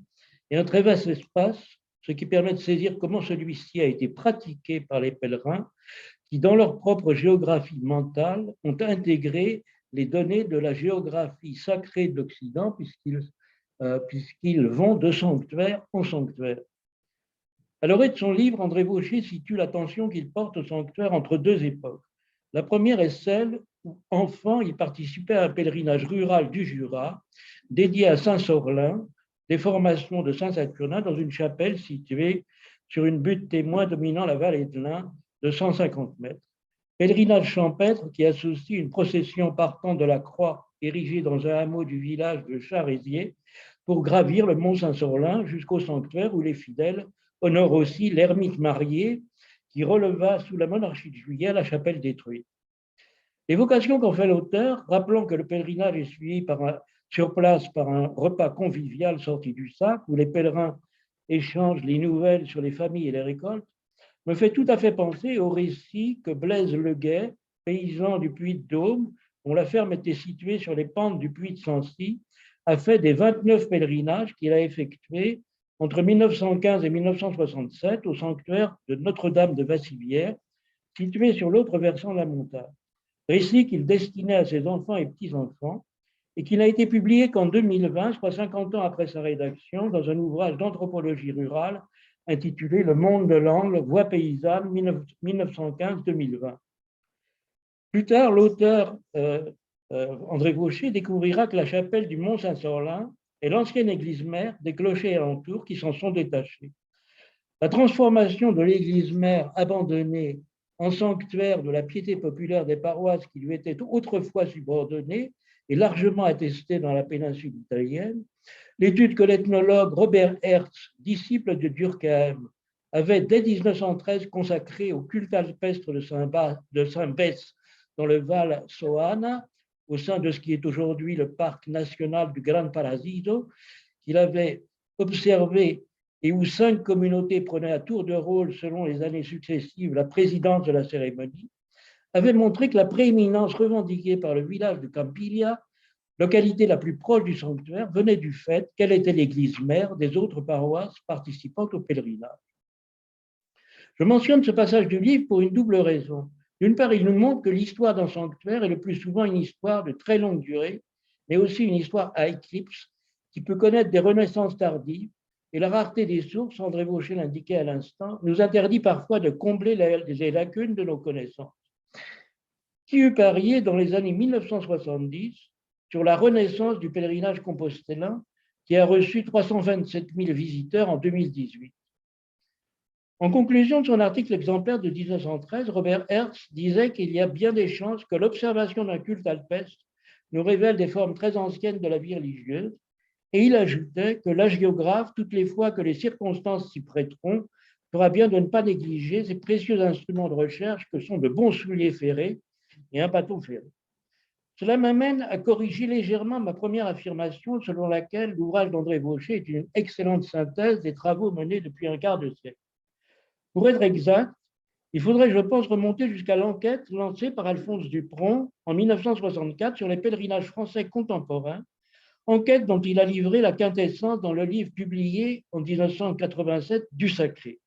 et un très vaste espace, ce qui permet de saisir comment celui-ci a été pratiqué par les pèlerins qui, dans leur propre géographie mentale, ont intégré les données de la géographie sacrée de l'Occident puisqu'ils vont de sanctuaire en sanctuaire. À l'orée de son livre, André Vaucher situe l'attention qu'il porte au sanctuaire entre deux époques. La première est celle où, enfant, il participait à un pèlerinage rural du Jura dédié à Saint-Sorlin, des formations de Saint-Saturnin dans une chapelle située sur une butte témoin dominant la vallée de l'Ain de 150 mètres. Pèlerinage champêtre qui associe une procession partant de la croix érigée dans un hameau du village de Charézier pour gravir le mont Saint-Sorlin jusqu'au sanctuaire où les fidèles honorent aussi l'ermite marié qui releva sous la monarchie de Juillet la chapelle détruite. L'évocation qu'en fait l'auteur, rappelant que le pèlerinage est suivi sur place par un repas convivial sorti du sac où les pèlerins échangent les nouvelles sur les familles et les récoltes, me fait tout à fait penser au récit que Blaise Leguet, paysan du Puy-de-Dôme, dont la ferme était située sur les pentes du Puy de Sancy, a fait des 29 pèlerinages qu'il a effectués entre 1915 et 1967 au sanctuaire de Notre-Dame de Vassivière, situé sur l'autre versant de la montagne. Récit qu'il destinait à ses enfants et petits-enfants et qui n'a été publié qu'en 2020, soit 50 ans après sa rédaction, dans un ouvrage d'anthropologie rurale intitulé Le monde de l'Angle, voie paysanne 1915-2020. Plus tard, l'auteur André Vaucher découvrira que la chapelle du Mont Saint-Sorlin est l'ancienne église mère des clochers alentours qui s'en sont détachés. La transformation de l'église mère abandonnée en sanctuaire de la piété populaire des paroisses qui lui étaient autrefois subordonnées est largement attestée dans la péninsule italienne. L'étude que l'ethnologue Robert Hertz, disciple de Durkheim, avait dès 1913 consacrée au culte alpestre de Saint-Bess dans le Val Soana, au sein de ce qui est aujourd'hui le parc national du Gran Paradiso, qu'il avait observé et où 5 communautés prenaient à tour de rôle selon les années successives la présidence de la cérémonie, avait montré que la prééminence revendiquée par le village de Campiglia, localité la plus proche du sanctuaire, venait du fait qu'elle était l'église mère des autres paroisses participant au pèlerinage. Je mentionne ce passage du livre pour une double raison. D'une part, il nous montre que l'histoire d'un sanctuaire est le plus souvent une histoire de très longue durée, mais aussi une histoire à éclipse qui peut connaître des renaissances tardives, et la rareté des sources, André Vaucher l'indiquait à l'instant, nous interdit parfois de combler les lacunes de nos connaissances. Qui eût parié dans les années 1970 sur la renaissance du pèlerinage compostelin qui a reçu 327 000 visiteurs en 2018. En conclusion de son article exemplaire de 1913, Robert Hertz disait qu'il y a bien des chances que l'observation d'un culte alpestre nous révèle des formes très anciennes de la vie religieuse, et il ajoutait que l'hagiographe, toutes les fois que les circonstances s'y prêteront, fera bien de ne pas négliger ces précieux instruments de recherche que sont de bons souliers ferrés et un bâton ferré. Cela m'amène à corriger légèrement ma première affirmation selon laquelle l'ouvrage d'André Vaucher est une excellente synthèse des travaux menés depuis un quart de siècle. Pour être exact, il faudrait, je pense, remonter jusqu'à l'enquête lancée par Alphonse Dupron en 1964 sur les pèlerinages français contemporains, enquête dont il a livré la quintessence dans le livre publié en 1987 du Sacré.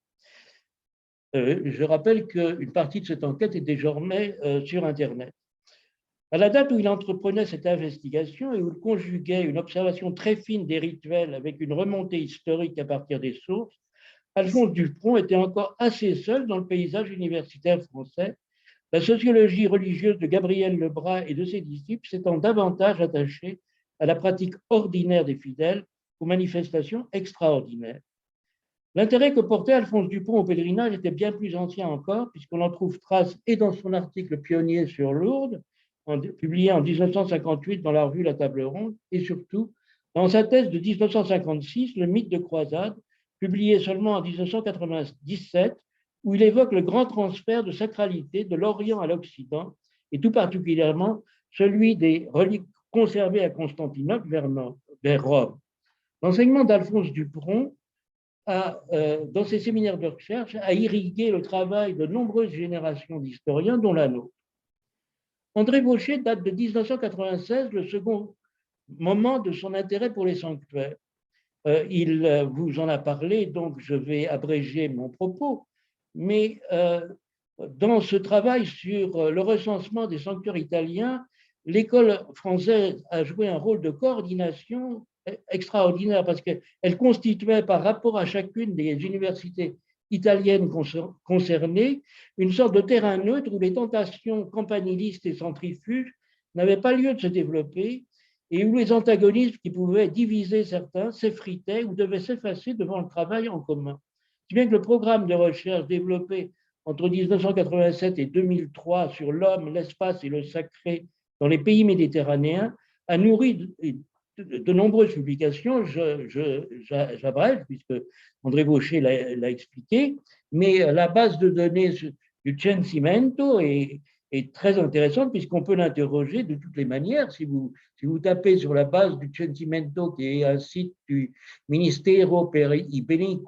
Je rappelle qu'une partie de cette enquête est désormais sur Internet. À la date où il entreprenait cette investigation et où il conjuguait une observation très fine des rituels avec une remontée historique à partir des sources, Alphonse Dupron était encore assez seul dans le paysage universitaire français, la sociologie religieuse de Gabriel Lebras et de ses disciples s'étant davantage attachée à la pratique ordinaire des fidèles qu'aux manifestations extraordinaires. L'intérêt que portait Alphonse Dupron au pèlerinage était bien plus ancien encore, puisqu'on en trouve trace et dans son article pionnier sur Lourdes, publié en 1958 dans la revue La Table Ronde, et surtout dans sa thèse de 1956, Le mythe de croisade, publié seulement en 1997, où il évoque le grand transfert de sacralité de l'Orient à l'Occident, et tout particulièrement celui des reliques conservées à Constantinople vers Rome. L'enseignement d'Alphonse Dupron, dans ses séminaires de recherche, a irrigué le travail de nombreuses générations d'historiens, dont la nôtre. André Vaucher date de 1996, le second moment de son intérêt pour les sanctuaires. Il vous en a parlé, donc je vais abréger mon propos, mais dans ce travail sur le recensement des sanctuaires italiens, l'école française a joué un rôle de coordination extraordinaire parce qu'elle constituait par rapport à chacune des universités italiennes concernées une sorte de terrain neutre où les tentations campanilistes et centrifuges n'avaient pas lieu de se développer et où les antagonismes qui pouvaient diviser certains s'effritaient ou devaient s'effacer devant le travail en commun. Si bien que le programme de recherche développé entre 1987 et 2003 sur l'homme, l'espace et le sacré dans les pays méditerranéens a nourri de nombreuses publications, j'abrège, puisque André Vaucher l'a expliqué, mais la base de données du Censimento est très intéressante puisqu'on peut l'interroger de toutes les manières. Si vous tapez sur la base du Censimento, qui est un site du Ministero per i Beni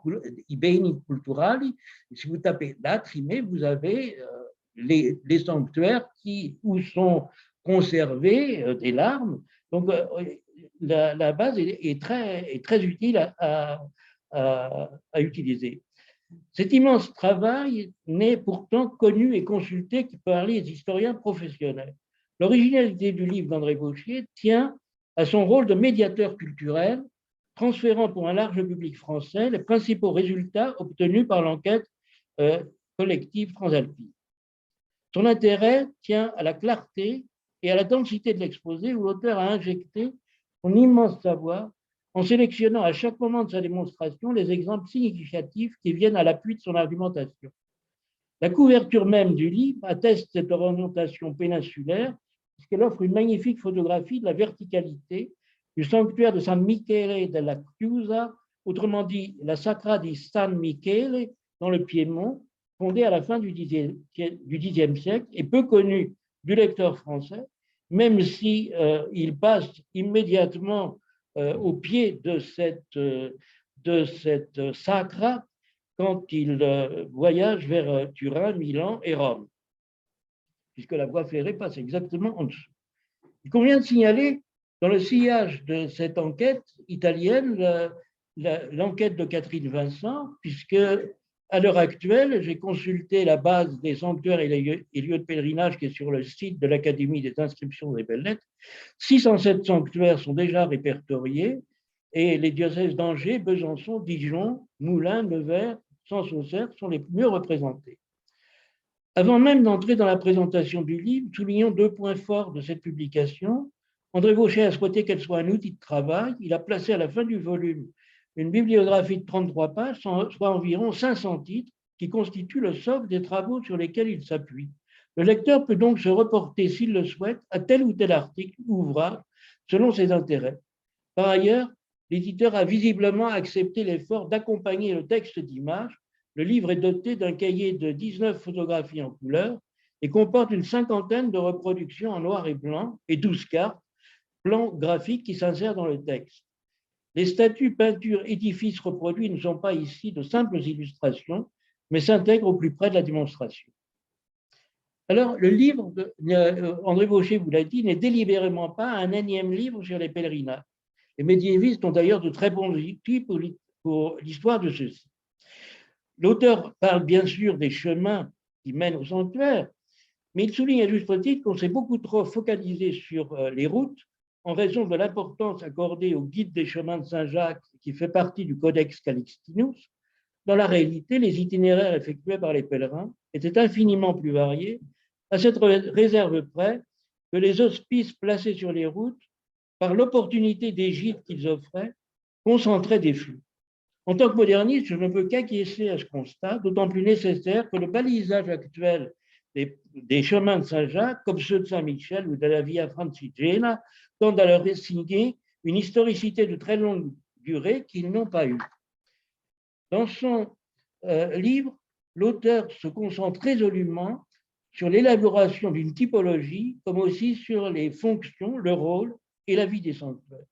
Culturali, si vous tapez Latrimé, vous avez les sanctuaires où sont conservées des larmes. Donc, la base est très utile à utiliser. Cet immense travail n'est pourtant connu et consulté que par les historiens professionnels. L'originalité du livre d'André Vaucher tient à son rôle de médiateur culturel, transférant pour un large public français les principaux résultats obtenus par l'enquête collective transalpine. Son intérêt tient à la clarté et à la densité de l'exposé où l'auteur a injecté son immense savoir en sélectionnant à chaque moment de sa démonstration les exemples significatifs qui viennent à l'appui de son argumentation. La couverture même du livre atteste cette orientation péninsulaire puisqu'elle offre une magnifique photographie de la verticalité du sanctuaire de San Michele della Chiusa, autrement dit la Sacra di San Michele dans le Piémont, fondée à la fin du Xe siècle et peu connue du lecteur français, même si il passe immédiatement au pied de de cette sacra quand il voyage vers Turin, Milan et Rome, puisque la voie ferrée passe exactement en dessous. Il convient de signaler, dans le sillage de cette enquête italienne, l'enquête de Catherine Vincent, puisque à l'heure actuelle, j'ai consulté la base des sanctuaires et lieux de pèlerinage qui est sur le site de l'Académie des inscriptions des belles-lettres. 607 sanctuaires sont déjà répertoriés et les diocèses d'Angers, Besançon, Dijon, Moulins, Nevers, Sens-Auxerre sont les mieux représentés. Avant même d'entrer dans la présentation du livre, soulignons 2 points forts de cette publication. André Vauchet a souhaité qu'elle soit un outil de travail. Il a placé à la fin du volume une bibliographie de 33 pages, soit environ 500 titres, qui constituent le socle des travaux sur lesquels il s'appuie. Le lecteur peut donc se reporter, s'il le souhaite, à tel ou tel article ou ouvrage, selon ses intérêts. Par ailleurs, l'éditeur a visiblement accepté l'effort d'accompagner le texte d'images. Le livre est doté d'un cahier de 19 photographies en couleur et comporte une 50aine de reproductions en noir et blanc et 12 cartes, plans graphiques qui s'insèrent dans le texte. Les statues, peintures, édifices reproduits ne sont pas ici de simples illustrations, mais s'intègrent au plus près de la démonstration. Alors, le livre, André Vauchet vous l'a dit, n'est délibérément pas un énième livre sur les pèlerinages. Les médiévistes ont d'ailleurs de très bons outils pour l'histoire de ceux-ci. L'auteur parle bien sûr des chemins qui mènent au sanctuaire, mais il souligne à juste titre qu'on s'est beaucoup trop focalisé sur les routes en raison de l'importance accordée au guide des chemins de Saint-Jacques qui fait partie du Codex Calixtinus. Dans la réalité, les itinéraires effectués par les pèlerins étaient infiniment plus variés, à cette réserve près que les hospices placés sur les routes, par l'opportunité des gîtes qu'ils offraient, concentraient des flux. En tant que moderniste, je ne peux qu'acquiescer à ce constat, d'autant plus nécessaire que le balisage actuel des chemins de Saint-Jacques, comme ceux de Saint-Michel ou de la Via Francigena, tendent à leur assigner une historicité de très longue durée qu'ils n'ont pas eue. Dans son livre, l'auteur se concentre résolument sur l'élaboration d'une typologie, comme aussi sur les fonctions, le rôle et la vie des sanctuaires.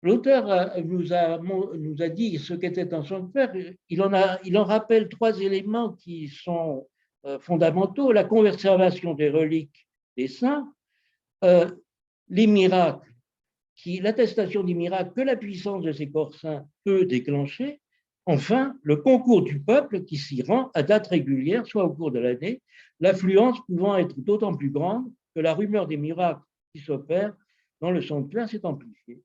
L'auteur nous a dit ce qu'était un sanctuaire. Il en rappelle 3 éléments qui sont fondamentaux: la conservation des reliques des saints, les miracles, l'attestation des miracles que la puissance de ces corps saints peut déclencher, enfin le concours du peuple qui s'y rend à dates régulières, soit au cours de l'année, l'affluence pouvant être d'autant plus grande que la rumeur des miracles qui s'opèrent dans le sanctuaire s'est amplifiée.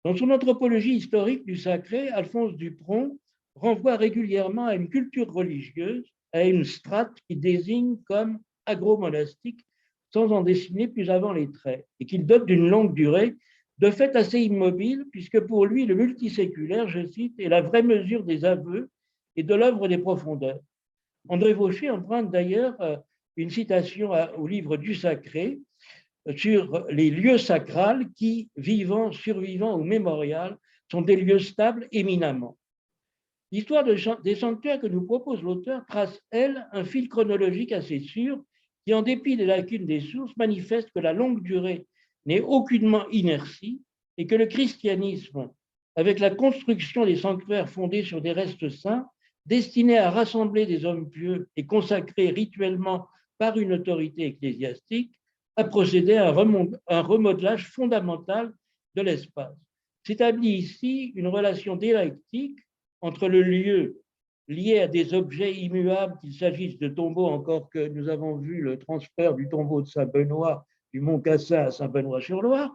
Dans son anthropologie historique du sacré, Alphonse Dupron renvoie régulièrement à une culture religieuse, à une strate qui désigne comme agromonastique, sans en dessiner plus avant les traits, et qu'il dote d'une longue durée, de fait assez immobile, puisque pour lui, le multiséculaire, je cite, est la vraie mesure des aveux et de l'œuvre des profondeurs. André Vauchet emprunte d'ailleurs une citation au livre du Sacré, sur les lieux sacrals qui, vivants, survivants ou mémorials, sont des lieux stables éminemment. L'histoire des sanctuaires que nous propose l'auteur trace, elle, un fil chronologique assez sûr qui, en dépit des lacunes des sources, manifeste que la longue durée n'est aucunement inertie et que le christianisme, avec la construction des sanctuaires fondés sur des restes saints, destinés à rassembler des hommes pieux et consacrés rituellement par une autorité ecclésiastique, a procédé à un remodelage fondamental de l'espace. S'établit ici une relation dialectique entre le lieu lié à des objets immuables, qu'il s'agisse de tombeaux, encore que nous avons vu le transfert du tombeau de Saint-Benoît du Mont Cassin à Saint-Benoît-sur-Loire,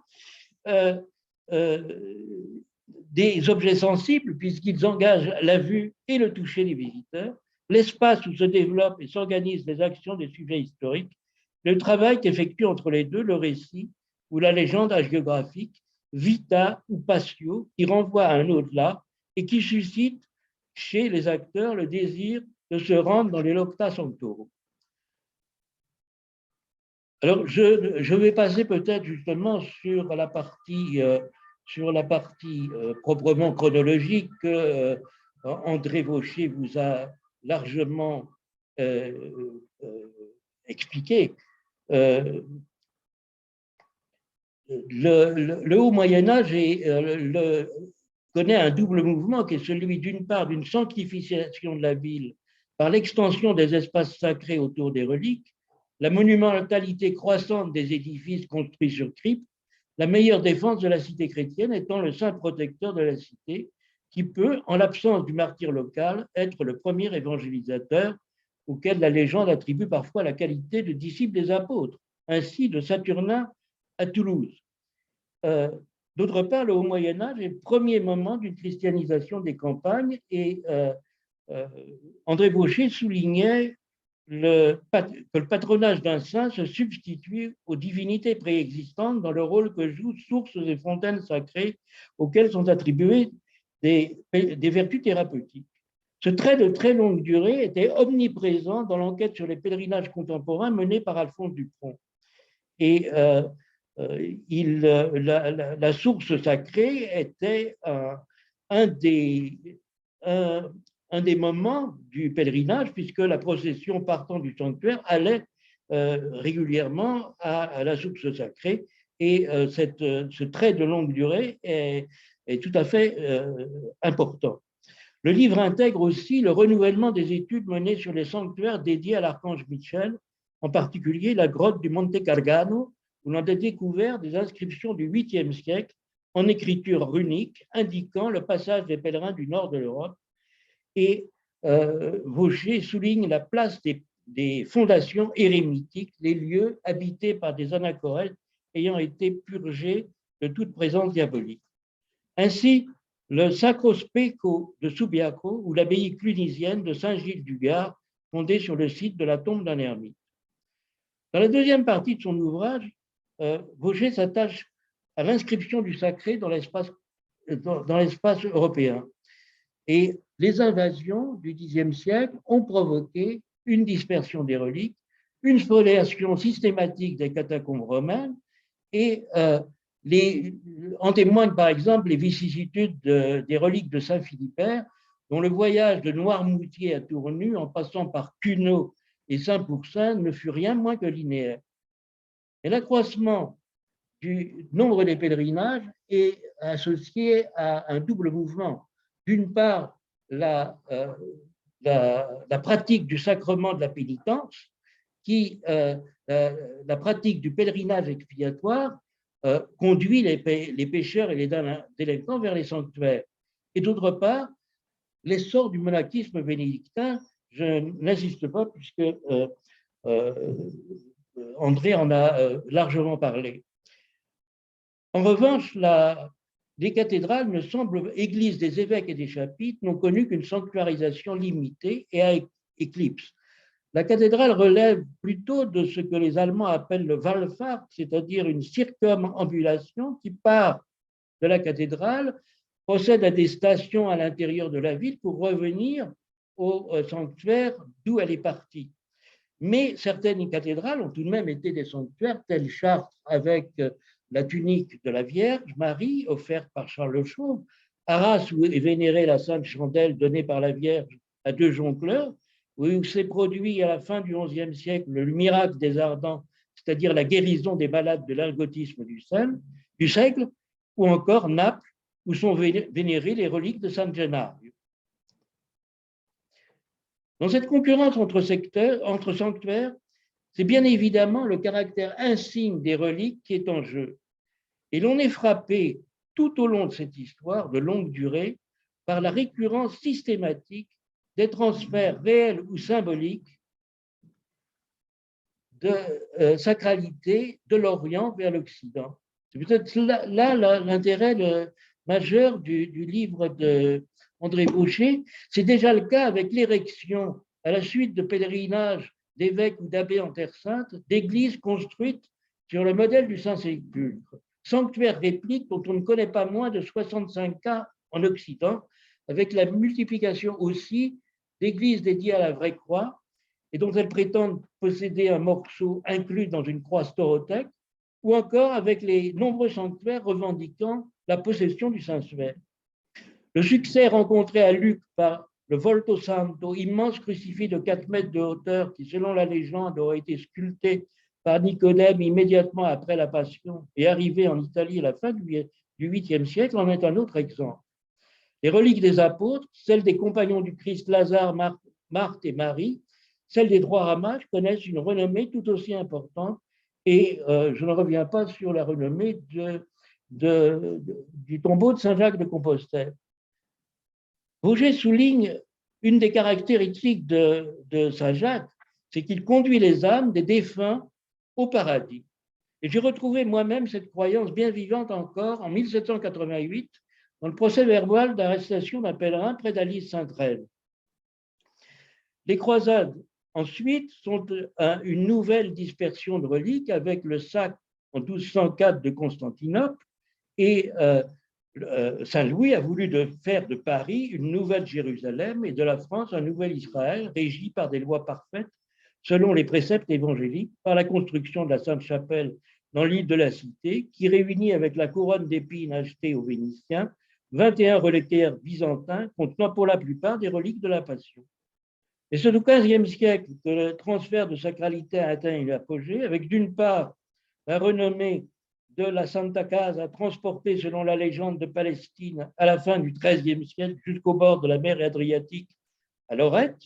des objets sensibles puisqu'ils engagent la vue et le toucher des visiteurs, l'espace où se développent et s'organisent les actions des sujets historiques, le travail qu'effectue entre les deux le récit ou la légende hagiographique, vita ou passio, qui renvoie à un au-delà et qui suscite chez les acteurs le désir de se rendre dans les locta sanctorum. Alors, je vais passer peut-être justement sur la partie proprement chronologique que André Vauchet vous a largement expliqué. Le Haut Moyen-Âge connaît un double mouvement qui est celui d'une part d'une sanctification de la ville par l'extension des espaces sacrés autour des reliques, la monumentalité croissante des édifices construits sur cryptes, la meilleure défense de la cité chrétienne étant le saint protecteur de la cité, qui peut, en l'absence du martyr local, être le premier évangélisateur auquel la légende attribue parfois la qualité de disciple des apôtres, ainsi de Saturnin à Toulouse. D'autre part, le Haut Moyen-Âge est le premier moment d'une christianisation des campagnes et André Bauchet soulignait que le patronage d'un saint se substitue aux divinités préexistantes dans le rôle que jouent sources et fontaines sacrées auxquelles sont attribuées des vertus thérapeutiques. Ce trait de très longue durée était omniprésent dans l'enquête sur les pèlerinages contemporains menée par Alphonse Dupron. Et la source sacrée était un des moments du pèlerinage, puisque la procession partant du sanctuaire allait régulièrement à la source sacrée. Et ce trait de longue durée est tout à fait important. Le livre intègre aussi le renouvellement des études menées sur les sanctuaires dédiés à l'archange Michel, en particulier la grotte du Monte Gargano, où l'on a découvert des inscriptions du 8e siècle en écriture runique indiquant le passage des pèlerins du nord de l'Europe. Et Vaucher souligne la place des fondations érémitiques, les lieux habités par des anachorètes ayant été purgés de toute présence diabolique. Ainsi, le Sacro Specco de Subiaco ou l'abbaye clunisienne de Saint-Gilles-du-Gard, fondée sur le site de la tombe d'un ermite. Dans la deuxième partie de son ouvrage, Vaucher s'attache à l'inscription du sacré dans l'espace européen. Et les invasions du Xe siècle ont provoqué une dispersion des reliques, une spoliation systématique des catacombes romaines et en témoignent par exemple les vicissitudes des reliques de Saint-Philibert, dont le voyage de Noirmoutier à Tournu, en passant par Cuneau et Saint-Pourçain, ne fut rien moins que linéaire. Et l'accroissement du nombre des pèlerinages est associé à un double mouvement. D'une part, la pratique du sacrement de la pénitence, la pratique du pèlerinage expiatoire conduit les pécheurs et les délinquants vers les sanctuaires. Et d'autre part, l'essor du monachisme bénédictin, je n'insiste pas puisque André en a largement parlé. En revanche, les cathédrales ne semblent, églises des évêques et des chapitres, n'ont connu qu'une sanctuarisation limitée et à éclipse. La cathédrale relève plutôt de ce que les Allemands appellent le Wallfahrt, c'est-à-dire une circumambulation qui part de la cathédrale, procède à des stations à l'intérieur de la ville pour revenir au sanctuaire d'où elle est partie. Mais certaines cathédrales ont tout de même été des sanctuaires, tels Chartres avec la tunique de la Vierge Marie, offerte par Charles le Chauve, Arras où est vénérée la Sainte Chandelle donnée par la Vierge à deux jongleurs, où s'est produit à la fin du XIe siècle le miracle des Ardents, c'est-à-dire la guérison des malades de l'ergotisme du siècle, ou encore Naples, où sont vénérées les reliques de Saint Genario. Dans cette concurrence entre sanctuaires, c'est bien évidemment le caractère insigne des reliques qui est en jeu. Et l'on est frappé tout au long de cette histoire de longue durée par la récurrence systématique des transferts réels ou symboliques de sacralité de l'Orient vers l'Occident. C'est peut-être là l'intérêt majeur du livre d'André Bauchet. C'est déjà le cas avec l'érection, à la suite de pèlerinages d'évêques ou d'abbés en Terre Sainte, d'églises construites sur le modèle du Saint-Sépulcre. Sanctuaire réplique dont on ne connaît pas moins de 65 cas en Occident, avec la multiplication aussi d'églises dédiées à la vraie croix et dont elles prétendent posséder un morceau inclus dans une croix storothèque, ou encore avec les nombreux sanctuaires revendiquant la possession du Saint-Suaire. Le succès rencontré à Lucques par le Volto Santo, immense crucifix de 4 mètres de hauteur qui, selon la légende, aurait été sculpté par Nicodème immédiatement après la Passion et arrivé en Italie à la fin du 8e siècle, en est un autre exemple. Les reliques des apôtres, celles des compagnons du Christ Lazare, Marthe et Marie, celles des trois ramages connaissent une renommée tout aussi importante et je ne reviens pas sur la renommée du tombeau de Saint-Jacques de Compostelle. Vauger souligne une des caractéristiques de Saint-Jacques, c'est qu'il conduit les âmes des défunts au paradis. Et j'ai retrouvé moi-même cette croyance bien vivante encore en 1788 dans le procès-verbal d'arrestation d'un pèlerin près d'Alise-Sainte-Reine. Les croisades, ensuite, sont une nouvelle dispersion de reliques avec le sac en 1204 de Constantinople et Saint-Louis a voulu faire de Paris une nouvelle Jérusalem et de la France un nouvel Israël régi par des lois parfaites selon les préceptes évangéliques par la construction de la Sainte-Chapelle dans l'île de la Cité qui réunit avec la couronne d'épines achetée aux Vénitiens 21 reliquaires byzantins contenant pour la plupart des reliques de la Passion. Et c'est au XVe siècle que le transfert de sacralité a atteint une apogée avec d'une part la renommée de la Santa Casa transportée selon la légende de Palestine à la fin du XIIIe siècle jusqu'au bord de la mer Adriatique à Lorette.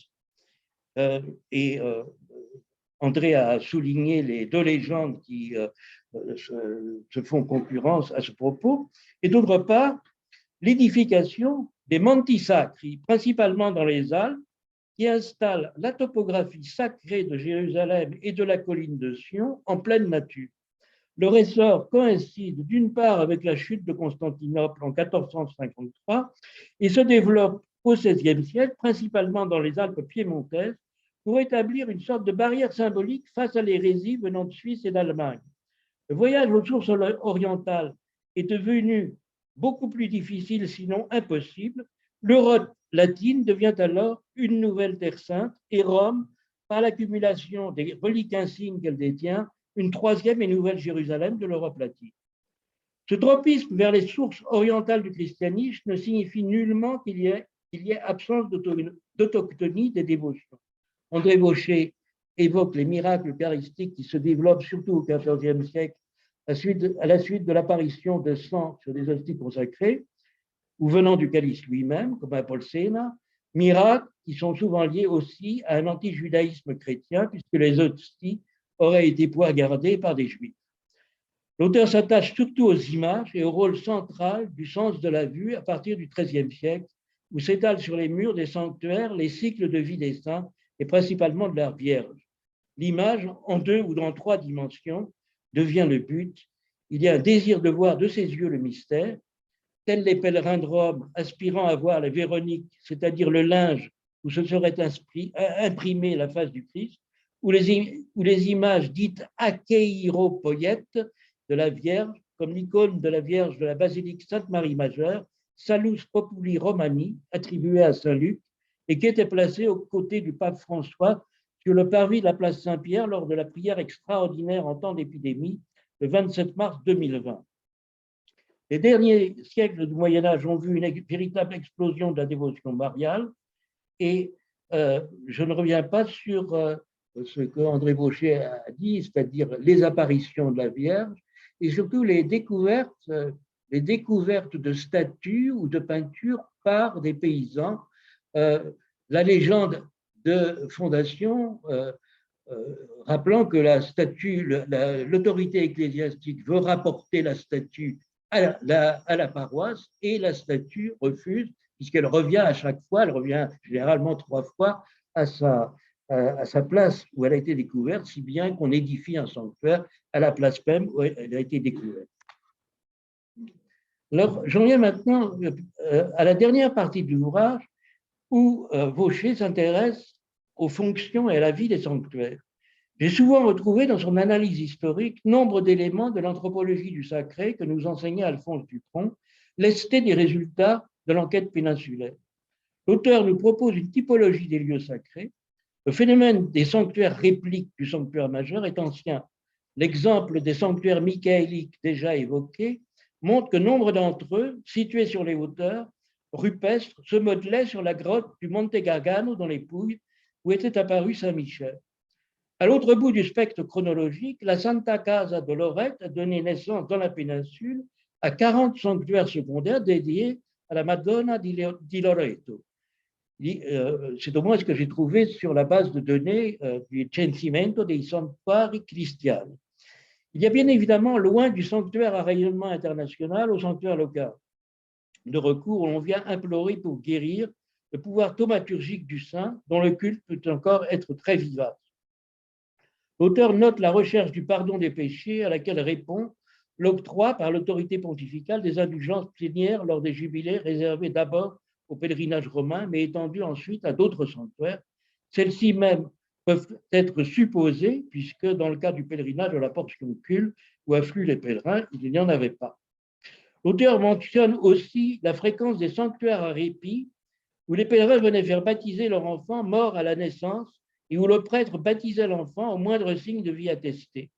André a souligné les deux légendes qui se font concurrence à ce propos. Et d'autre part, l'édification des Monti Sacri, principalement dans les Alpes, qui installe la topographie sacrée de Jérusalem et de la colline de Sion en pleine nature. Leur essor coïncide d'une part avec la chute de Constantinople en 1453 et se développe au XVIe siècle, principalement dans les Alpes piémontaises, pour établir une sorte de barrière symbolique face à l'hérésie venant de Suisse et d'Allemagne. Le voyage aux sources orientales est devenu beaucoup plus difficile, sinon impossible. L'Europe latine devient alors une nouvelle terre sainte et Rome, par l'accumulation des reliques insignes qu'elle détient, une troisième et nouvelle Jérusalem de l'Europe latine. Ce tropisme vers les sources orientales du christianisme ne signifie nullement qu'il y ait absence d'autochtonie des dévotions. André Baucher évoque les miracles eucharistiques qui se développent surtout au XIVe siècle à la suite de l'apparition de sang sur des hosties consacrées ou venant du calice lui-même, comme à Polsena, miracles qui sont souvent liés aussi à un anti-judaïsme chrétien, puisque les hosties auraient été poignardées par des juifs. L'auteur s'attache surtout aux images et au rôle central du sens de la vue à partir du XIIIe siècle, où s'étalent sur les murs des sanctuaires les cycles de vie des saints et principalement de leur Vierge. L'image, en 2 ou dans 3 dimensions, devient le but. Il y a un désir de voir de ses yeux le mystère, tels les pèlerins de Rome aspirant à voir la Véronique, c'est-à-dire le linge où se serait imprimée la face du Christ, ou les images dites akeiropoietes de la Vierge, comme l'icône de la Vierge de la basilique Sainte-Marie Majeure, Salus Populi Romani, attribuée à Saint Luc, et qui était placée aux côtés du pape François sur le parvis de la place Saint-Pierre lors de la prière extraordinaire en temps d'épidémie, le 27 mars 2020. Les derniers siècles du Moyen-Âge ont vu une véritable explosion de la dévotion mariale et je ne reviens pas sur ce que André Baucher a dit, c'est-à-dire les apparitions de la Vierge et surtout les découvertes de statues ou de peintures par des paysans. La légende de fondation, rappelant que la statue, l'autorité ecclésiastique veut rapporter la statue à la paroisse et la statue refuse, puisqu'elle revient à chaque fois, elle revient généralement 3 fois à sa place où elle a été découverte, si bien qu'on édifie un sanctuaire à la place même où elle a été découverte. Alors, j'en viens maintenant à la dernière partie de l'ouvrage où Vaucher s'intéresse aux fonctions et à la vie des sanctuaires. J'ai souvent retrouvé dans son analyse historique nombre d'éléments de l'anthropologie du sacré que nous enseignait Alphonse Dupron, lesté des résultats de l'enquête péninsulaire. L'auteur nous propose une typologie des lieux sacrés. Le phénomène des sanctuaires répliques du sanctuaire majeur est ancien. L'exemple des sanctuaires michaéliques déjà évoqués montre que nombre d'entre eux, situés sur les hauteurs rupestres, se modelaient sur la grotte du Monte Gargano dans les Pouilles, où était apparu Saint-Michel. À l'autre bout du spectre chronologique, la Santa Casa de Lorette a donné naissance dans la péninsule à 40 sanctuaires secondaires dédiés à la Madonna di Loreto. C'est au moins ce que j'ai trouvé sur la base de données du Censimento dei Santuari Cristiani. Il y a bien évidemment, loin du sanctuaire à rayonnement international, au sanctuaire local de recours où l'on vient implorer pour guérir le pouvoir thaumaturgique du saint, dont le culte peut encore être très vivace. L'auteur note la recherche du pardon des péchés à laquelle répond l'octroi par l'autorité pontificale des indulgences plénières lors des jubilés réservés d'abord au pèlerinage romain, mais étendues ensuite à d'autres sanctuaires. Celles-ci même peuvent être supposées, puisque dans le cas du pèlerinage de la Portiuncule, où affluent les pèlerins, il n'y en avait pas. L'auteur mentionne aussi la fréquence des sanctuaires à répit, où les pèlerins venaient faire baptiser leur enfant mort à la naissance et où le prêtre baptisait l'enfant au moindre signe de vie attesté,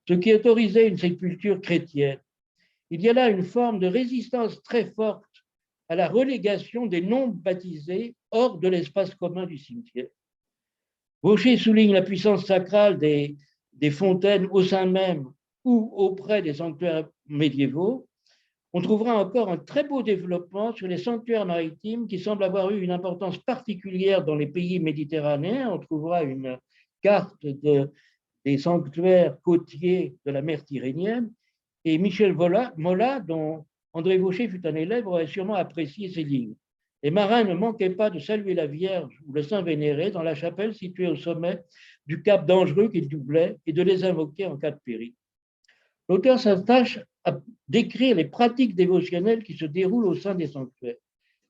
ce qui autorisait une sépulture chrétienne. Il y a là une forme de résistance très forte à la relégation des non-baptisés hors de l'espace commun du cimetière. Vaucher souligne la puissance sacrale des fontaines au sein même ou auprès des sanctuaires médiévaux. On trouvera encore un très beau développement sur les sanctuaires maritimes qui semblent avoir eu une importance particulière dans les pays méditerranéens. On trouvera une carte des sanctuaires côtiers de la mer Tyrrhénienne. Et Michel Mola, dont André Vaucher fut un élève, aurait sûrement apprécié ces lignes. Les marins ne manquaient pas de saluer la Vierge ou le Saint vénéré dans la chapelle située au sommet du cap dangereux qu'ils doublaient et de les invoquer en cas de péril. L'auteur s'attache à décrire les pratiques dévotionnelles qui se déroulent au sein des sanctuaires.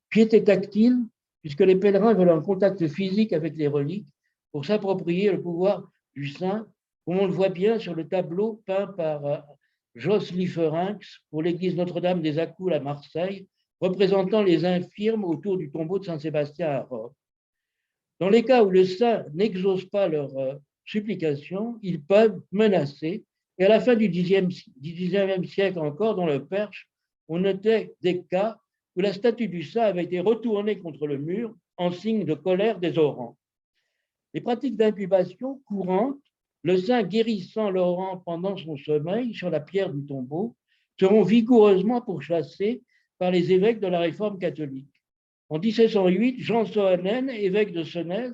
Piété tactile, puisque les pèlerins veulent un contact physique avec les reliques pour s'approprier le pouvoir du saint, comme on le voit bien sur le tableau peint par Jos Lieferinx pour l'église Notre-Dame des Accoules à Marseille, représentant les infirmes autour du tombeau de Saint-Sébastien à Rome. Dans les cas où le saint n'exauce pas leur supplication, ils peuvent menacer. Et à la fin du XIXe siècle encore, dans le Perche, on notait des cas où la statue du saint avait été retournée contre le mur en signe de colère des orants. Les pratiques d'incubation courantes, le saint guérissant l'orant pendant son sommeil sur la pierre du tombeau, seront vigoureusement pourchassées par les évêques de la Réforme catholique. En 1708, Jean Soanen, évêque de Senez,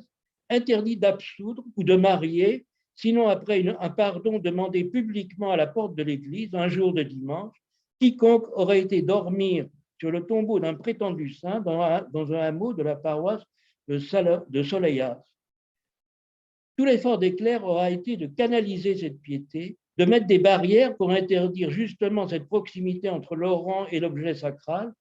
interdit d'absoudre ou de marier, sinon après un pardon demandé publiquement à la porte de l'église un jour de dimanche, quiconque aurait été dormir sur le tombeau d'un prétendu saint dans un hameau de la paroisse de Soleillas. Tout l'effort des clercs aura été de canaliser cette piété, de mettre des barrières pour interdire justement cette proximité entre l'orant et l'objet sacral.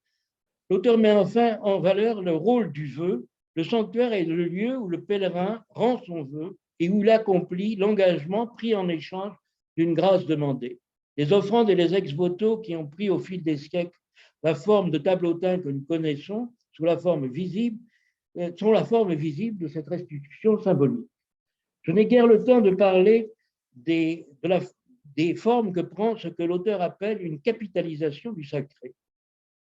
L'auteur met enfin en valeur le rôle du vœu. Le sanctuaire est le lieu où le pèlerin rend son vœu et où il accomplit l'engagement pris en échange d'une grâce demandée. Les offrandes et les ex-voto qui ont pris au fil des siècles la forme de tableautin que nous connaissons sont la forme visible de cette restitution symbolique. Je n'ai guère le temps de parler des formes que prend ce que l'auteur appelle une capitalisation du sacré.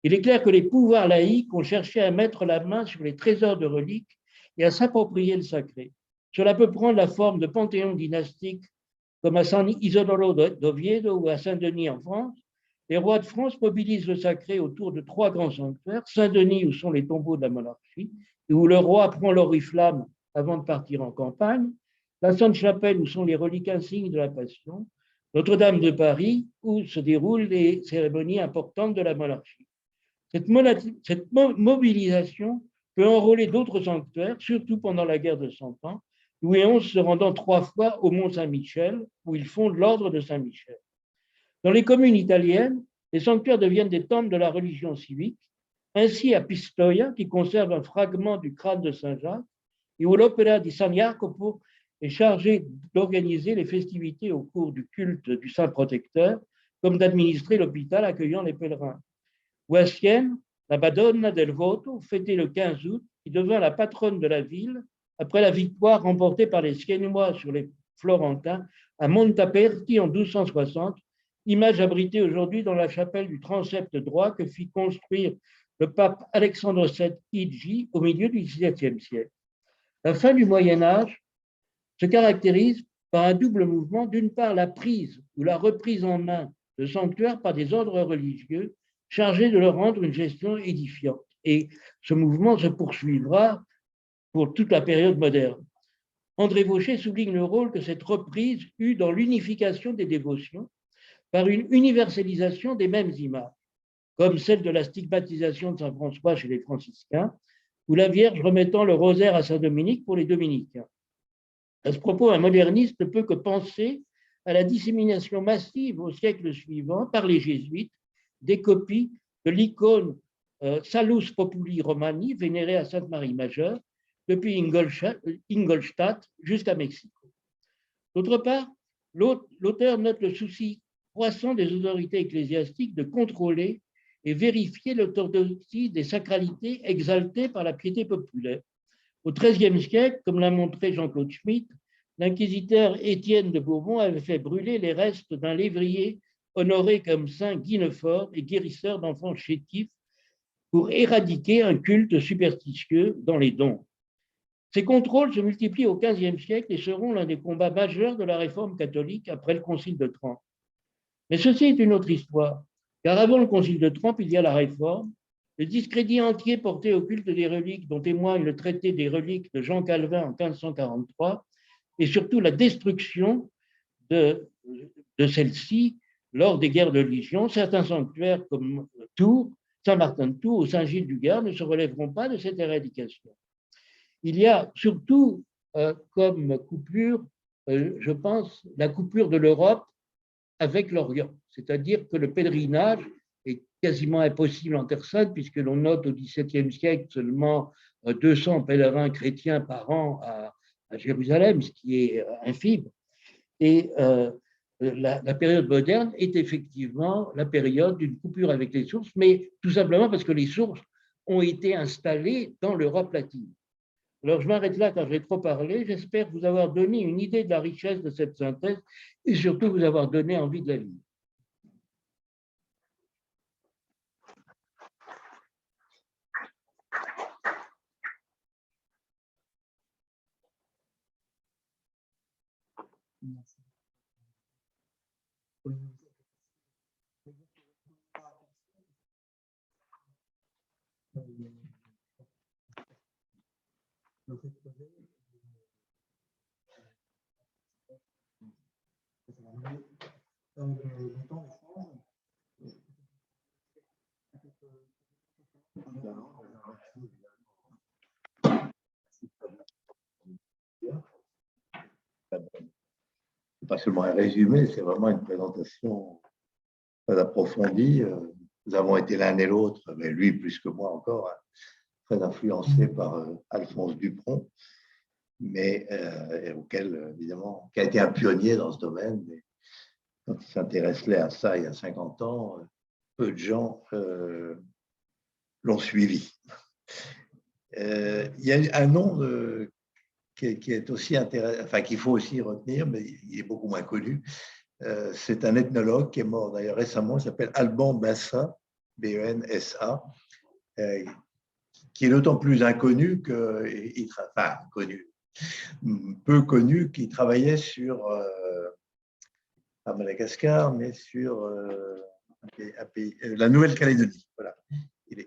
Il est clair que les pouvoirs laïcs ont cherché à mettre la main sur les trésors de reliques et à s'approprier le sacré. Cela peut prendre la forme de panthéons dynastiques comme à San Isidoro d'Oviedo ou à Saint-Denis en France. Les rois de France mobilisent le sacré autour de 3 grands sanctuaires, Saint-Denis où sont les tombeaux de la monarchie et où le roi prend l'oriflamme avant de partir en campagne, la Sainte-Chapelle où sont les reliques insignes de la Passion, Notre-Dame de Paris où se déroulent les cérémonies importantes de la monarchie. Cette mobilisation peut enrôler d'autres sanctuaires, surtout pendant la guerre de 100 ans, Louis XI se rendant 3 fois au Mont Saint-Michel, où il fonde l'ordre de Saint-Michel. Dans les communes italiennes, les sanctuaires deviennent des temples de la religion civique, ainsi à Pistoia, qui conserve un fragment du crâne de Saint-Jacques, et où l'Opera di San Jacopo est chargé d'organiser les festivités au cours du culte du Saint Protecteur, comme d'administrer l'hôpital accueillant les pèlerins. Ou à Sienne, la Madonna del Voto, fêtée le 15 août, qui devint la patronne de la ville après la victoire remportée par les Siennois sur les Florentins à Montaperti en 1260, image abritée aujourd'hui dans la chapelle du transept droit que fit construire le pape Alexandre VII Igi au milieu du XVIIe siècle. La fin du Moyen-Âge se caractérise par un double mouvement, d'une part la prise ou la reprise en main de sanctuaires par des ordres religieux chargés de leur rendre une gestion édifiante. Et ce mouvement se poursuivra pour toute la période moderne. André Vaucher souligne le rôle que cette reprise eut dans l'unification des dévotions par une universalisation des mêmes images, comme celle de la stigmatisation de Saint François chez les franciscains, ou la Vierge remettant le rosaire à Saint-Dominique pour les dominicains. À ce propos, un moderniste ne peut que penser à la dissémination massive au siècle suivant par les jésuites des copies de l'icône Salus Populi Romani, vénérée à Sainte-Marie Majeure, depuis Ingolstadt jusqu'à Mexico. D'autre part, l'auteur note le souci croissant des autorités ecclésiastiques de contrôler et vérifier l'orthodoxie des sacralités exaltées par la piété populaire. Au XIIIe siècle, comme l'a montré Jean-Claude Schmitt, l'inquisiteur Étienne de Bourbon avait fait brûler les restes d'un lévrier honoré comme saint Guinefort et guérisseur d'enfants chétifs pour éradiquer un culte superstitieux dans les dons. Ces contrôles se multiplient au XVe siècle et seront l'un des combats majeurs de la réforme catholique après le Concile de Trente. Mais ceci est une autre histoire, car avant le Concile de Trente, il y a la réforme, le discrédit entier porté au culte des reliques dont témoigne le traité des reliques de Jean Calvin en 1543, et surtout la destruction de celle-ci lors des guerres de religion. Certains sanctuaires comme Tours, Saint-Martin de Tours ou Saint-Gilles du Gard ne se relèveront pas de cette éradication. Il y a surtout comme coupure, je pense, la coupure de l'Europe avec l'Orient, c'est-à-dire que le pèlerinage est quasiment impossible en Terre Sainte, puisque l'on note au XVIIe siècle seulement 200 pèlerins chrétiens par an à Jérusalem, ce qui est infime. Et la période moderne est effectivement la période d'une coupure avec les sources, mais tout simplement parce que les sources ont été installées dans l'Europe latine. Alors, je m'arrête là car j'ai trop parlé. J'espère vous avoir donné une idée de la richesse de cette synthèse et surtout vous avoir donné envie de la lire. Merci. Pas seulement un résumé, c'est vraiment une présentation très approfondie. Nous avons été l'un et l'autre, mais lui plus que moi encore, très influencé par Alphonse Dupron, mais auquel, évidemment, qui a été un pionnier dans ce domaine. Mais quand il s'intéressait à ça il y a 50 ans, peu de gens l'ont suivi. Il y a un nom qui est aussi intéressant, enfin qu'il faut aussi retenir, mais il est beaucoup moins connu. C'est un ethnologue qui est mort d'ailleurs récemment, il s'appelle Alban Bessa, B-E-N-S-A, qui est d'autant plus inconnu enfin connu, peu connu, qu'il travaillait sur, à Madagascar, mais sur la Nouvelle-Calédonie. Voilà.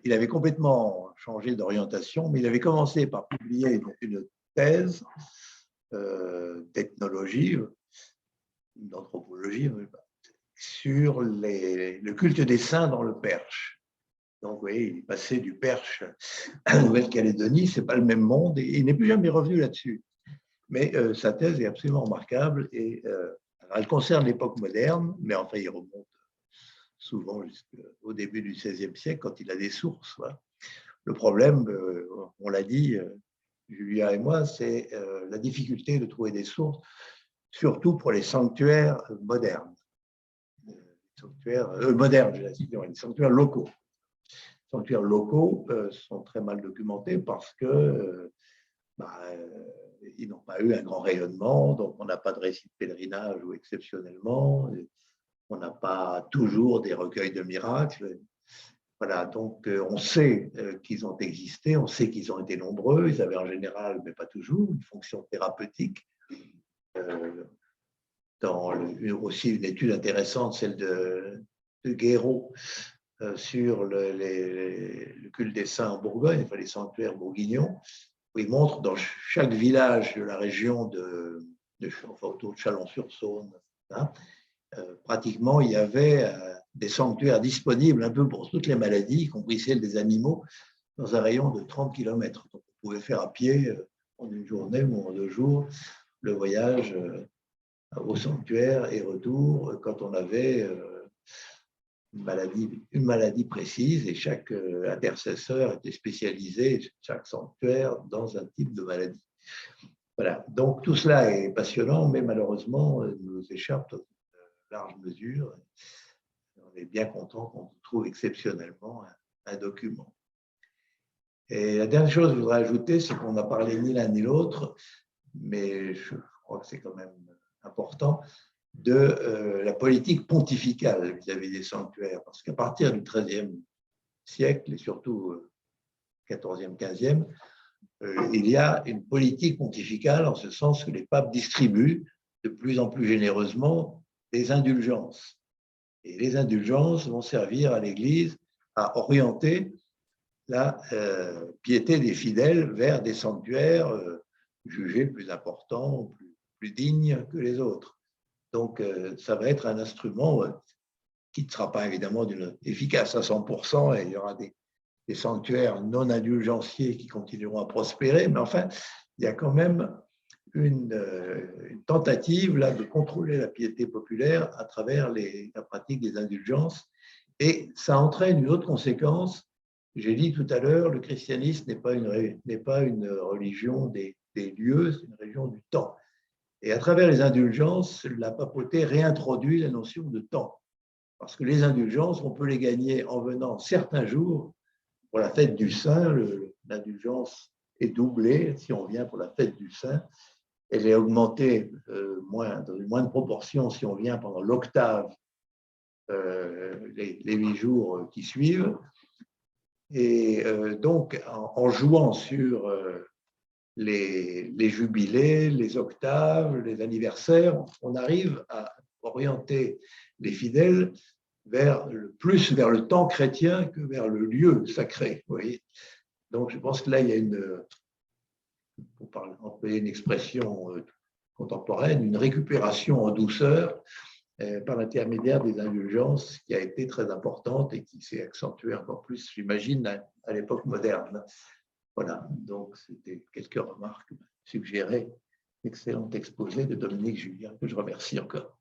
Il avait complètement changé d'orientation, mais il avait commencé par publier une thèse d'ethnologie, d'anthropologie, sur le culte des saints dans le Perche. Donc, vous voyez, il est passé du Perche à la Nouvelle-Calédonie, ce n'est pas le même monde, et il n'est plus jamais revenu là-dessus. Mais sa thèse est absolument remarquable, et elle concerne l'époque moderne, mais enfin, il remonte souvent jusqu'au début du XVIe siècle, quand il a des sources. Voilà. Le problème, on l'a dit, Julia et moi, c'est la difficulté de trouver des sources, surtout pour les sanctuaires modernes. Modernes, les sanctuaires locaux. Les sanctuaires locaux sont très mal documentés parce que ils n'ont pas eu un grand rayonnement, donc on n'a pas de récit de pèlerinage ou exceptionnellement, on n'a pas toujours des recueils de miracles. Voilà, donc on sait qu'ils ont existé, on sait qu'ils ont été nombreux, ils avaient en général, mais pas toujours, une fonction thérapeutique. Dans aussi une étude intéressante, celle de Guéraud, sur le culte des saints en Bourgogne, enfin les sanctuaires bourguignons, où il montre dans chaque village de la région enfin, autour de Chalon-sur-Saône, hein, pratiquement il y avait des sanctuaires disponibles un peu pour toutes les maladies, y compris celles des animaux, dans un rayon de 30 km. Donc, on pouvait faire à pied en une journée ou en 2 jours le voyage au sanctuaire et retour quand on avait une maladie précise, et chaque intercesseur était spécialisé, chaque sanctuaire, dans un type de maladie. Voilà. Donc tout cela est passionnant, mais malheureusement nous échappe dans une large mesure. On est bien content qu'on trouve exceptionnellement un document. Et la dernière chose que je voudrais ajouter, c'est qu'on n'a parlé ni l'un ni l'autre, mais je crois que c'est quand même important, de la politique pontificale vis-à-vis des sanctuaires. Parce qu'à partir du XIIIe siècle, et surtout XIVe, XVe, il y a une politique pontificale en ce sens que les papes distribuent de plus en plus généreusement des indulgences. Et les indulgences vont servir à l'Église à orienter la piété des fidèles vers des sanctuaires jugés plus importants, plus dignes que les autres. Donc, ça va être un instrument qui ne sera pas évidemment efficace à 100%, et il y aura des sanctuaires non indulgenciers qui continueront à prospérer, mais enfin, il y a quand même une tentative là, de contrôler la piété populaire à travers la pratique des indulgences, et ça entraîne une autre conséquence. J'ai dit tout à l'heure, le christianisme n'est pas une religion des lieux, c'est une religion du temps. Et à travers les indulgences, la papauté réintroduit la notion de temps. Parce que les indulgences, on peut les gagner en venant certains jours pour la fête du Saint. L'indulgence est doublée si on vient pour la fête du Saint. Elle est augmentée dans une moindre proportion si on vient pendant l'octave, les 8 jours qui suivent. Et donc, en jouant sur les jubilés, les octaves, les anniversaires, on arrive à orienter les fidèles plus vers le temps chrétien que vers le lieu sacré. Vous voyez. Donc, je pense que là, il y a pour employer une expression contemporaine, une récupération en douceur par l'intermédiaire des indulgences qui a été très importante et qui s'est accentuée encore plus, j'imagine, à l'époque moderne. Voilà, donc c'était quelques remarques suggérées. Excellent exposé de Dominique Julien, que je remercie encore.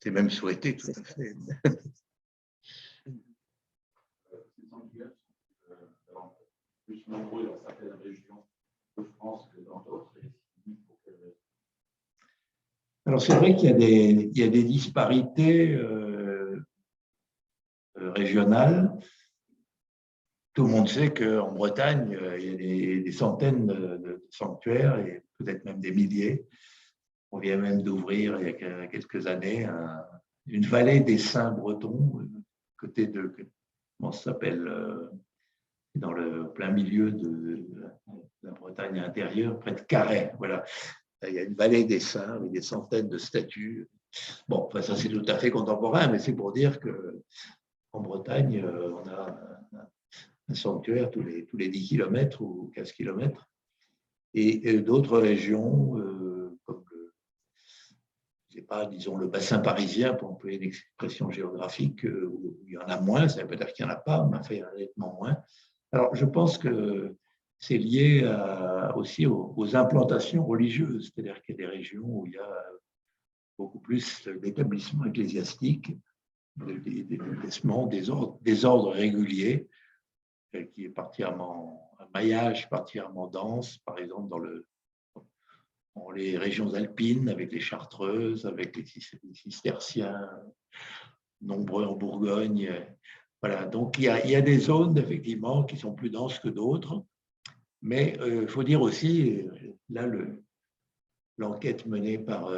C'est même souhaité, tout à fait. Plus nombreux dans certaines régions de France que dans d'autres. Alors c'est vrai qu'il y a des disparités régionales. Tout le monde sait qu'en Bretagne, il y a des centaines de sanctuaires et peut-être même des milliers. On vient même d'ouvrir il y a quelques années une vallée des saints bretons, côté de, comment ça s'appelle, dans le plein milieu de la Bretagne intérieure, près de Carhaix. Voilà. Il y a une vallée des saints avec des centaines de statues. Bon, enfin, ça c'est tout à fait contemporain, mais c'est pour dire qu'en Bretagne, on a un sanctuaire tous les 10 km ou 15 km. Et d'autres régions, comme disons le bassin parisien, pour employer une expression géographique, où il y en a moins, ça veut pas dire qu'il n'y en a pas, mais enfin, il y en a nettement moins. Alors, je pense que c'est lié aussi aux implantations religieuses, c'est-à-dire qu'il y a des régions où il y a beaucoup plus d'établissements ecclésiastiques, des ordres réguliers, qui est un maillage particulièrement dense, par exemple dans les régions alpines, avec les Chartreuses, avec les cisterciens, nombreux en Bourgogne. Voilà, donc il y a des zones, effectivement, qui sont plus denses que d'autres, mais il faut dire aussi, là, l'enquête menée par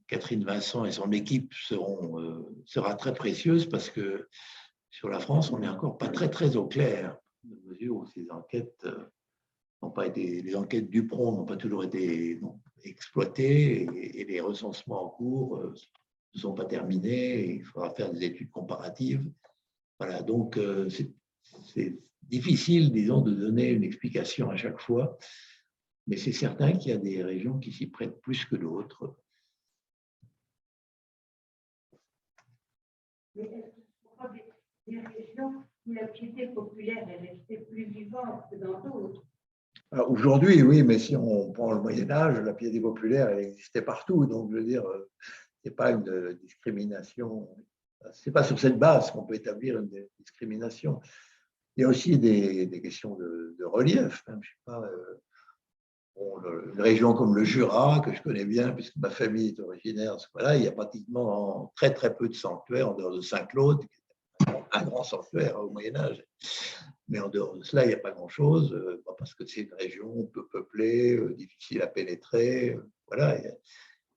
Catherine Vincent et son équipe sera très précieuse parce que sur la France, on n'est encore pas très au clair, de mesure où ces enquêtes n'ont pas été, les enquêtes Dupron n'ont pas toujours été exploitées et les recensements en cours ne sont pas terminés. Et il faudra faire des études comparatives. Voilà, donc c'est difficile, disons, de donner une explication à chaque fois, mais c'est certain qu'il y a des régions qui s'y prêtent plus que d'autres. Mais est-ce que ce sont des régions où la piété populaire est restée plus vivante que dans d'autres? Aujourd'hui, oui, mais si on prend le Moyen-Âge, la piété populaire, elle existait partout. Donc, je veux dire, ce n'est pas une discrimination. Ce n'est pas sur cette base qu'on peut établir une discrimination. Il y a aussi des questions de relief. Hein, je sais pas, une région comme le Jura, que je connais bien, puisque ma famille est originaire, voilà, il y a pratiquement très peu de sanctuaires en dehors de Saint-Claude, un grand sanctuaire au Moyen-Âge. Mais en dehors de cela, il n'y a pas grand-chose, parce que c'est une région peu peuplée, difficile à pénétrer. Voilà, il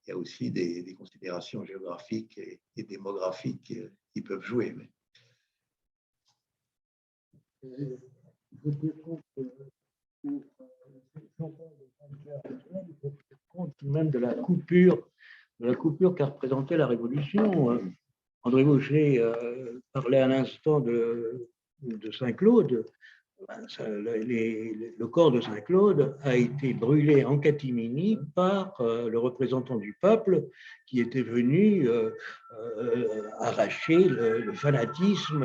y a aussi des considérations géographiques et démographiques qui peuvent jouer. Mais... compte même de la coupure qu'a représenté la Révolution. André Gaucher parlait à l'instant de Saint-Claude. Le corps de Saint-Claude a été brûlé en catimini par le représentant du peuple qui était venu arracher le fanatisme.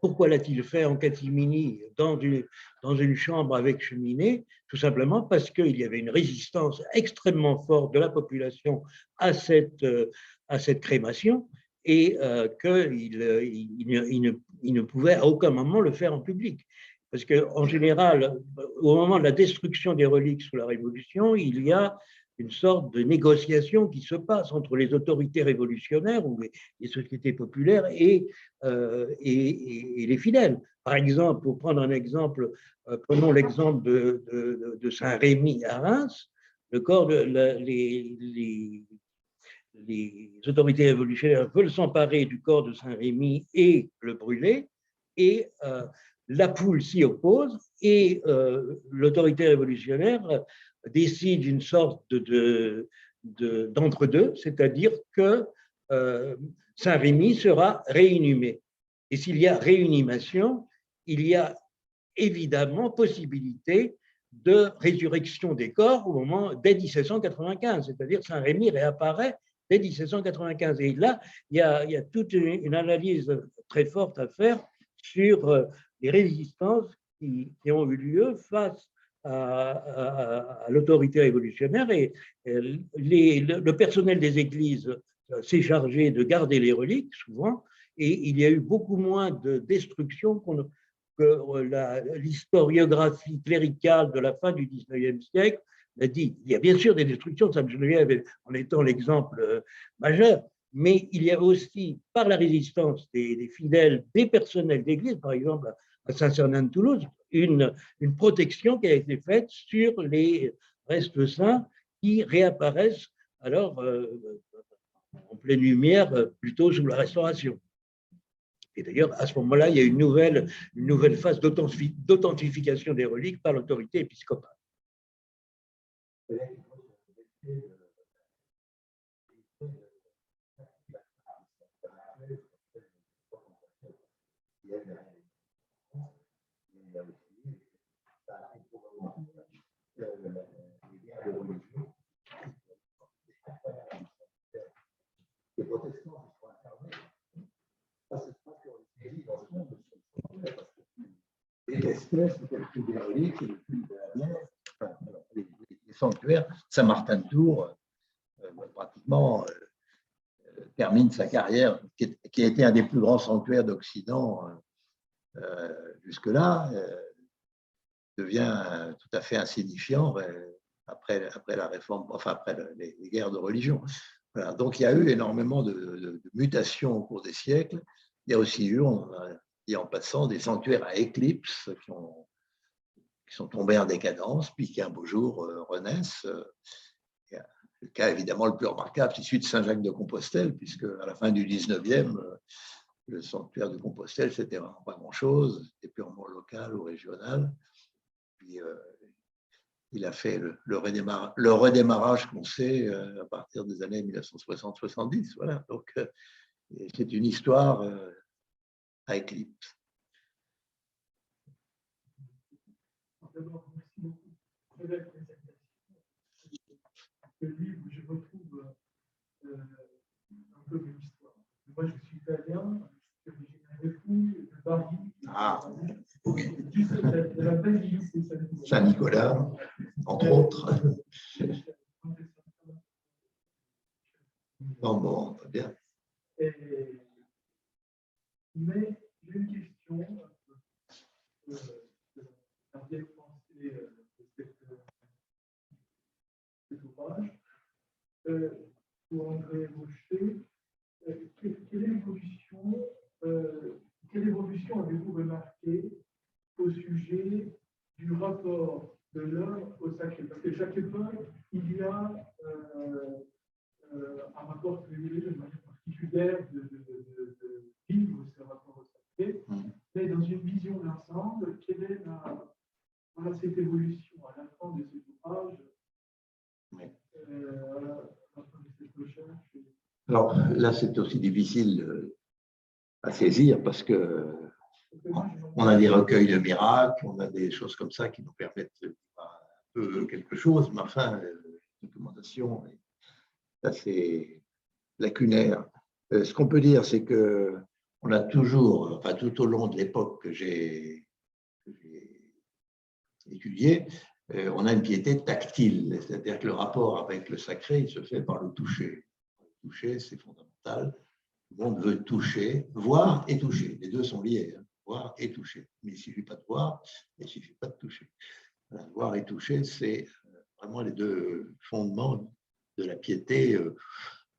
Pourquoi l'a-t-il fait en catimini dans une chambre avec cheminée? Tout simplement parce qu'il y avait une résistance extrêmement forte de la population à cette crémation, et qu'il ne pouvait à aucun moment le faire en public. Parce qu'en général, au moment de la destruction des reliques sous la Révolution, il y a une sorte de négociation qui se passe entre les autorités révolutionnaires ou les sociétés populaires et les fidèles. Par exemple, pour prendre un exemple, prenons l'exemple de Saint-Rémy à Reims, le corps de les autorités révolutionnaires veulent s'emparer du corps de Saint-Rémy et le brûler, et la foule s'y oppose, et l'autorité révolutionnaire décide une sorte d'entre-deux, c'est-à-dire que Saint-Rémy sera réinhumé. Et s'il y a réinhumation, il y a évidemment possibilité de résurrection des corps dès 1795, c'est-à-dire Saint-Rémy réapparaît dès 1795. Et là, il y a toute une analyse très forte à faire sur les résistances qui ont eu lieu face à l'autorité révolutionnaire, et le personnel des églises s'est chargé de garder les reliques souvent, et il y a eu beaucoup moins de destruction que l'historiographie cléricale de la fin du XIXe siècle a dit. Il y a bien sûr des destructions, Sainte Geneviève en étant l'exemple majeur, mais il y a aussi, par la résistance des fidèles, des personnels d'église, par exemple à Saint-Cernin de Toulouse, une protection qui a été faite sur les restes saints qui réapparaissent alors en pleine lumière, plutôt sous la Restauration. Et d'ailleurs, à ce moment-là, il y a une nouvelle phase d'authentification des reliques par l'autorité épiscopale. Les sanctuaires, Saint-Martin-de-Tours, pratiquement termine sa carrière, qui a été un des plus grands sanctuaires d'Occident jusque-là, devient tout à fait insignifiant après la réforme, enfin après les guerres de religion. Voilà. Donc il y a eu énormément de mutations au cours des siècles. Il y a aussi eu, en passant, des sanctuaires à éclipse qui sont tombés en décadence, puis qui un beau jour renaissent. Le cas évidemment le plus remarquable, c'est celui de Saint-Jacques-de-Compostelle, puisque à la fin du 19e, le sanctuaire de Compostelle, c'était vraiment pas grand-chose, c'était purement local ou régional. Puis, il a fait le redémarrage qu'on sait à partir des années 1960-70. Voilà. Donc, c'est une histoire à éclipse. D'abord, merci beaucoup pour la présentation. Le livre, je retrouve un peu mon histoire. Moi, je suis italien, je suis originaire de Fouille, de Paris. Ah, oui. Juste de la basilique de Saint-Nicolas, entre autres. Non, bon, très bien. Mais j'ai une question l'arrière-pensée de cet ouvrage. Pour André Rocher, quelle évolution avez-vous remarqué au sujet du rapport de l'homme au sacré? Parce que chaque époque, il y a un rapport privilégié de manière particulière de vivre ce rapport au sacré. Mais dans une vision d'ensemble, quelle est cette évolution à la fin de cet ouvrage, à la fin de cette recherche? Alors là, c'est aussi difficile à saisir parce que on a des recueils de miracles, on a des choses comme ça qui nous permettent de voir un peu quelque chose, mais enfin, la documentation est assez lacunaire. Ce qu'on peut dire, c'est que on a toujours, enfin tout au long de l'époque que j'ai étudiée, on a une piété tactile, c'est-à-dire que le rapport avec le sacré, il se fait par le toucher. Le toucher, c'est fondamental. Tout le monde veut toucher, voir et toucher. Les deux sont liés, hein, voir et toucher. Mais il ne suffit pas de voir, il ne suffit pas de toucher. Voilà, voir et toucher, c'est vraiment les deux fondements de la piété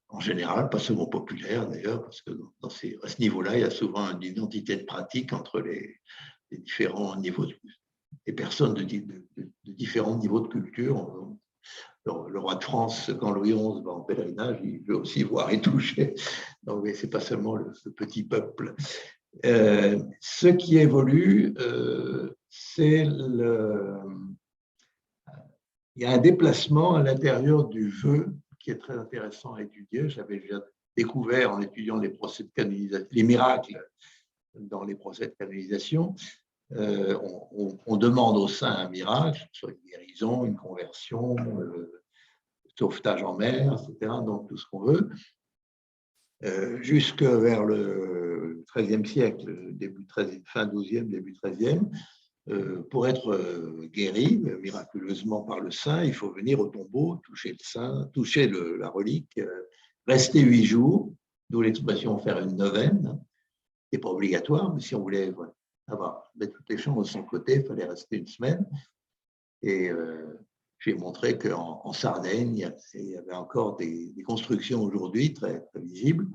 en général, pas seulement populaire d'ailleurs, parce que à ce niveau-là, il y a souvent une identité de pratique entre les différents niveaux, des personnes de différents niveaux de culture. Le roi de France, quand Louis XI va en pèlerinage, il veut aussi voir et toucher. Donc, ce n'est pas seulement le petit peuple. Ce qui évolue, c'est il y a un déplacement à l'intérieur du vœu qui est très intéressant à étudier. J'avais déjà découvert en étudiant les procès de canonisation, les miracles dans les procès de canonisation. On demande au saint un miracle, soit une guérison, une conversion, sauvetage en mer, etc., donc tout ce qu'on veut, jusque vers le XIIIe siècle, fin XIIe, début XIIIe. Pour être guéri miraculeusement par le saint, il faut venir au tombeau, toucher le saint, toucher la relique, rester 8 jours, d'où l'expression faire une neuvaine. Ce n'est pas obligatoire, mais si on voulait mettre toutes les chances de son côté, il fallait rester 1 semaine. Et j'ai montré qu'en Sardaigne, il y avait encore des constructions aujourd'hui très, très visibles.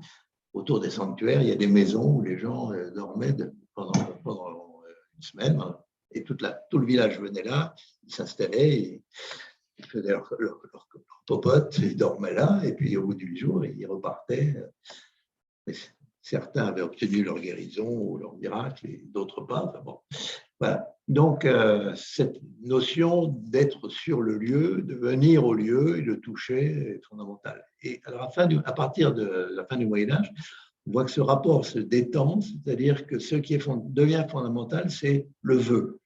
Autour des sanctuaires, il y a des maisons où les gens dormaient pendant 1 semaine. Et tout le village venait là, ils s'installaient, ils faisaient leur popote, ils dormaient là, et puis au bout du jour, ils repartaient. Certains avaient obtenu leur guérison ou leur miracle, et d'autres pas. Enfin bon. Voilà. Donc, cette notion d'être sur le lieu, de venir au lieu et de toucher est fondamentale. Et alors, à partir de la fin du Moyen-Âge, on voit que ce rapport se détend, c'est-à-dire que ce qui devient fondamental, c'est le vœu.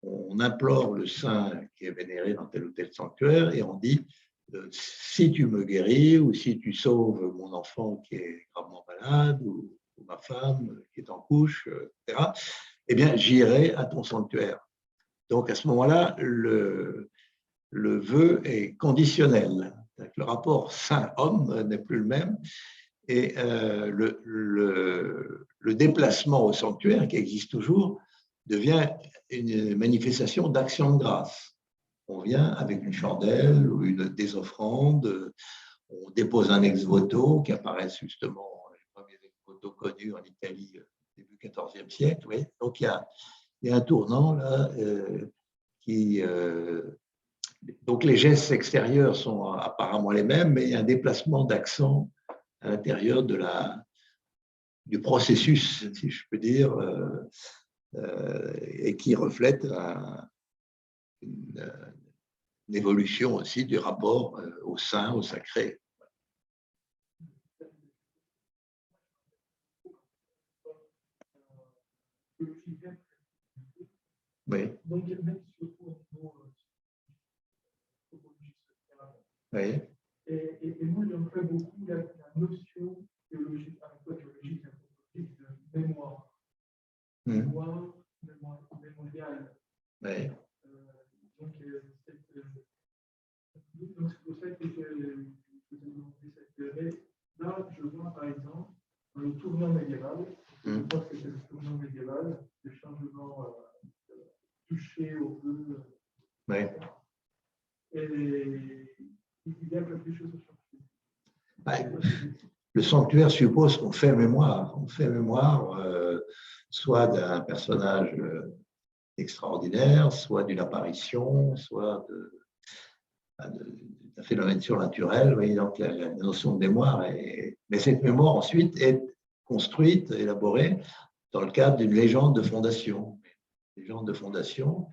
On implore le saint qui est vénéré dans tel ou tel sanctuaire et on dit si tu me guéris ou si tu sauves mon enfant qui est gravement malade ou ma femme qui est en couche, etc., eh bien, j'irai à ton sanctuaire. Donc, à ce moment-là, le vœu est conditionnel. Le rapport saint-homme n'est plus le même. Et le déplacement au sanctuaire, qui existe toujours, devient une manifestation d'action de grâce. On vient avec une chandelle ou des offrandes, on dépose un ex-voto qui apparaît justement, les premiers ex-voto connus en Italie, début XIVe siècle. Oui. Donc il y a un tournant là qui Donc les gestes extérieurs sont apparemment les mêmes, mais il y a un déplacement d'accent à l'intérieur du processus, si je peux dire, et qui reflète une évolution aussi du rapport au saint, au sacré. Oui. Donc, même surtout au niveau topologique sociale. Oui. Et moi, j'aimerais beaucoup la notion théologique, à la fois théologique et anthropologique de mémoire. Mémoire mémoriale. Oui. Donc, c'est pour ça que je demandé cette théorie. Là, je vois par exemple dans le tournant médiéval, je pense que c'est le tournant médiéval, le changement touché au feu. Oui. Et il y a quelque chose à changer. Le sanctuaire suppose qu'on fait mémoire. On fait mémoire soit d'un personnage extraordinaire, soit d'une apparition, soit d'un phénomène surnaturel. Oui, donc la notion de mémoire mais cette mémoire ensuite est construite, élaborée dans le cadre d'une légende de fondation. Légende de fondation,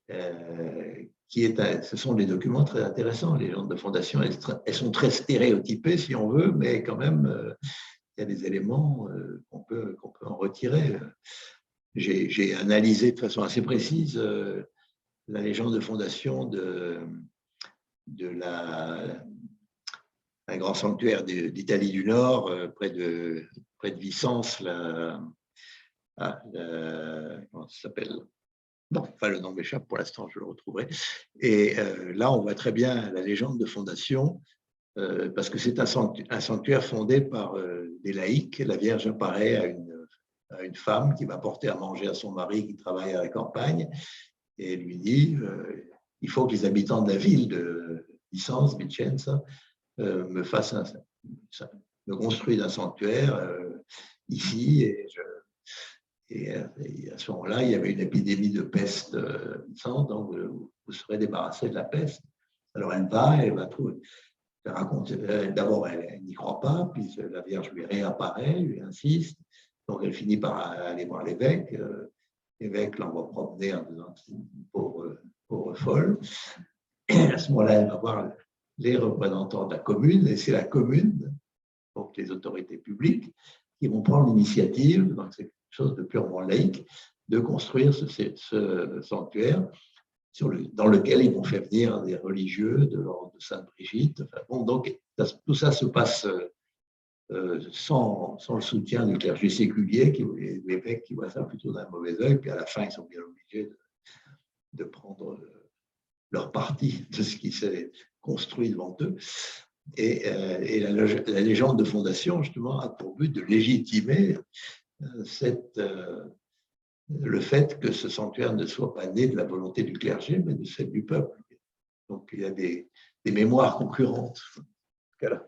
ce sont des documents très intéressants. Les légendes de fondation, elles sont très stéréotypées si on veut, mais quand même, il y a des éléments qu'on peut en retirer. J'ai analysé de façon assez précise la légende de fondation un grand sanctuaire d'Italie du Nord, près de Vicence, comment ça s'appelle? Bon, enfin, le nom m'échappe pour l'instant, je le retrouverai. Et là, on voit très bien la légende de fondation, parce que c'est un sanctuaire fondé par des laïcs. La Vierge apparaît à une femme qui va porter à manger à son mari qui travaille à la campagne, et lui dit il faut que les habitants de la ville de Vicence, Vicenza, me construisent un sanctuaire ici. Et à ce moment-là, il y avait une épidémie de peste, donc vous serez débarrassé de la peste. Alors elle va trouver. D'abord, elle n'y croit pas, puis la Vierge lui réapparaît, lui insiste. Donc elle finit par aller voir l'évêque. L'évêque l'envoie promener en disant que c'est une pauvre folle. Et à ce moment-là, elle va voir les représentants de la commune, et c'est la commune, donc les autorités publiques, qui vont prendre l'initiative, donc c'est quelque chose de purement laïque, de construire ce sanctuaire dans lequel ils vont faire venir des religieux de l'ordre de Sainte-Brigitte. Enfin, bon, donc tout ça se passe sans le soutien du clergé séculier, l'évêque qui voit ça plutôt d'un mauvais œil, puis à la fin, ils sont bien obligés de prendre leur parti de ce qui s'est construit devant eux. Et la légende de fondation, justement, a pour but de légitimer le fait que ce sanctuaire ne soit pas né de la volonté du clergé, mais de celle du peuple. Donc, il y a des mémoires concurrentes. Voilà.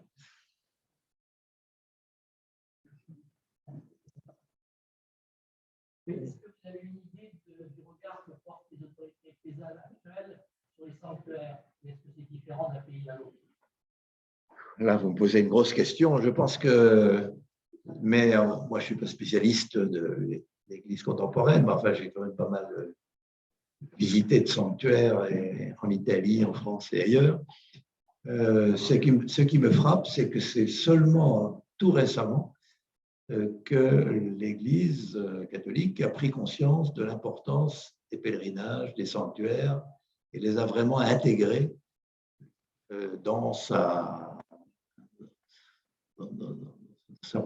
Est-ce que vous avez une idée du regard que portent les autorités ecclésiales actuelles sur les sanctuaires? Est-ce que c'est différent d'un pays à l'autre? Là, vous me posez une grosse question. Je pense que, mais moi, je ne suis pas spécialiste de l'Église contemporaine, mais enfin, j'ai quand même pas mal visité de sanctuaires en Italie, en France et ailleurs. Ce qui me frappe, c'est que c'est seulement tout récemment que l'Église catholique a pris conscience de l'importance des pèlerinages, des sanctuaires, et les a vraiment intégrés dans sa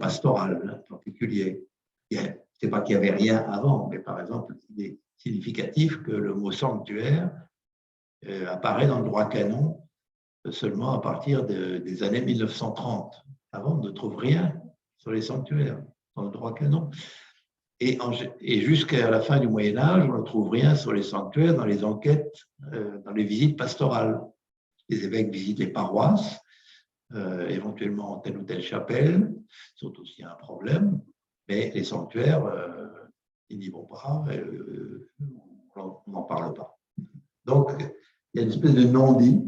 pastorale en particulier. C'est pas qu'il n'y avait rien avant, mais par exemple, il est significatif que le mot sanctuaire apparaît dans le droit canon seulement à partir des années 1930. Avant, on ne trouve rien sur les sanctuaires dans le droit canon. Et jusqu'à la fin du Moyen-Âge, on ne trouve rien sur les sanctuaires dans les enquêtes, dans les visites pastorales. Les évêques visitent les paroisses, éventuellement telle ou telle chapelle, surtout s'il y a un problème, mais les sanctuaires, ils n'y vont pas, on n'en parle pas. Donc, il y a une espèce de non-dit.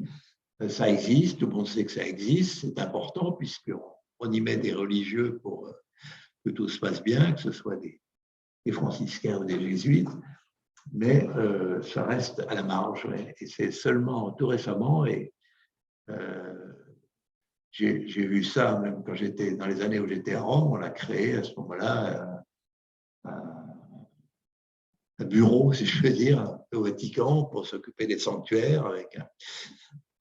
Ça existe, tout le monde sait que ça existe, c'est important puisqu'on y met des religieux pour que tout se passe bien, que ce soit des franciscains ou des jésuites, mais ça reste à la marge. Ouais. Et c'est seulement tout récemment, et j'ai vu ça même quand j'étais dans les années où j'étais à Rome, on a créé à ce moment-là un bureau, si je veux dire, au Vatican pour s'occuper des sanctuaires avec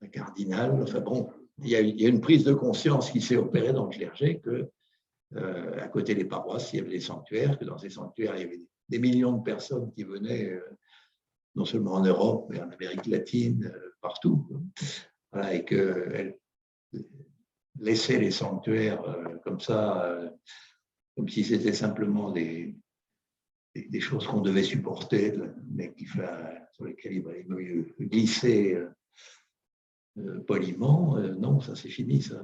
un cardinal. Enfin bon, il y a une prise de conscience qui s'est opérée dans le clergé que à côté des paroisses, il y avait des sanctuaires, que dans ces sanctuaires, il y avait des millions de personnes qui venaient non seulement en Europe, mais en Amérique latine, partout. Voilà, et que laisser les sanctuaires comme ça, comme si c'était simplement des choses qu'on devait supporter, mais sur lesquelles il valait mieux glisser poliment, non, ça c'est fini, ça.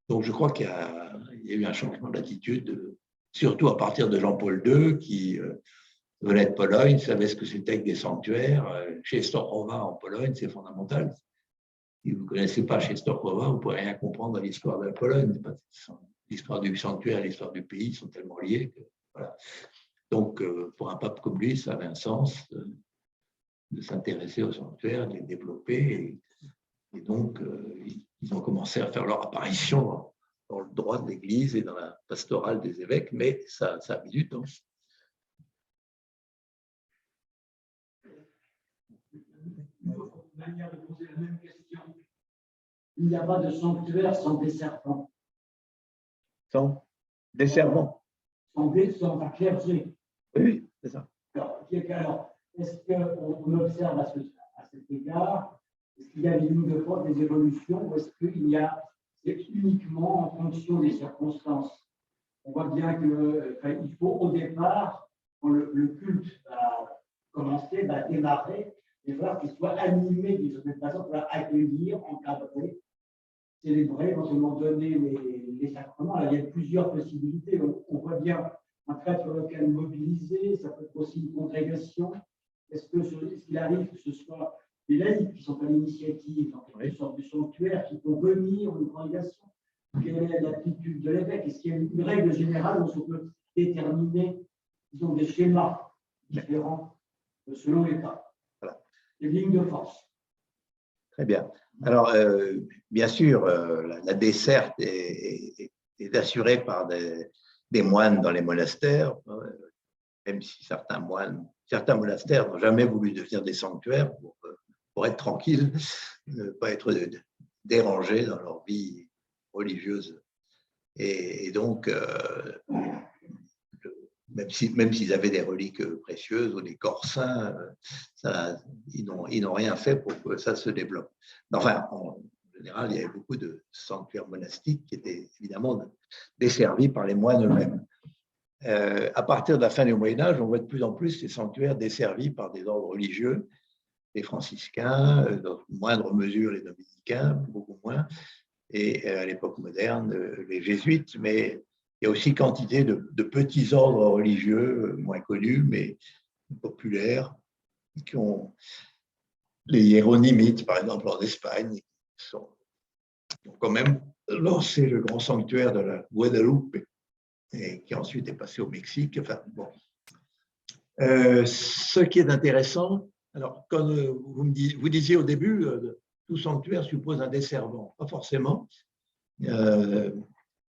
Donc je crois qu'il y a eu un changement d'attitude, surtout à partir de Jean-Paul II, qui venait de Pologne, savait ce que c'était que des sanctuaires. Chez Częstochowa en Pologne, c'est fondamental. Si vous ne connaissez pas Częstochowa, vous ne pourrez rien comprendre à l'histoire de la Pologne. L'histoire du sanctuaire et l'histoire du pays sont tellement liées que, voilà. Donc, pour un pape comme lui, ça avait un sens de s'intéresser aux sanctuaires, de les développer. Et donc, ils ont commencé à faire leur apparition dans le droit de l'Église et dans la pastorale des évêques, mais ça a mis du temps. Manière de poser la même question. Il n'y a pas de sanctuaire sans desservant. Sans desservant. Sans clergé. Oui, c'est ça. Alors, est-ce qu'on observe à cet égard, est-ce qu'il y a des lignes de force, des évolutions, ou est-ce qu'il y a, c'est uniquement en fonction des circonstances? On voit bien qu'il faut au départ, quand le culte va commencer, va démarrer, il va falloir qu'il soit animé d'une certaine façon pour accueillir, encadrer, célébrer, éventuellement donner les sacrements. Là, il y a plusieurs possibilités. On voit bien un prêtre local mobilisé, ça peut être aussi une congrégation. Est-ce qu'il arrive que ce soit des laïcs qui sont à l'initiative, en quelque sorte de sanctuaire, qui font venir une congrégation? Quelle est l'attitude de l'évêque? Est-ce qu'il y a une règle générale où on peut déterminer, disons, des schémas différents selon les cas? Des lignes de force. Très bien. Alors, bien sûr, la desserte est assurée par des moines dans les monastères, même si certains monastères n'ont jamais voulu devenir des sanctuaires pour être tranquilles, ne pas être dérangés dans leur vie religieuse. Et donc, même s'ils avaient des reliques précieuses ou des corps saints, ils n'ont rien fait pour que ça se développe. Enfin, en général, il y avait beaucoup de sanctuaires monastiques qui étaient évidemment desservis par les moines eux-mêmes. À partir de la fin du Moyen-Âge, on voit de plus en plus ces sanctuaires desservis par des ordres religieux, les franciscains, dans moindre mesure les dominicains, beaucoup moins, et à l'époque moderne, les jésuites, mais il y a aussi quantité de petits ordres religieux, moins connus, mais populaires, qui ont les hiéronymites, par exemple, en Espagne, qui ont quand même lancé le grand sanctuaire de la Guadalupe, et qui ensuite est passé au Mexique. Enfin, bon. Ce qui est intéressant, alors, comme vous disiez au début, tout sanctuaire suppose un desservant. Pas forcément.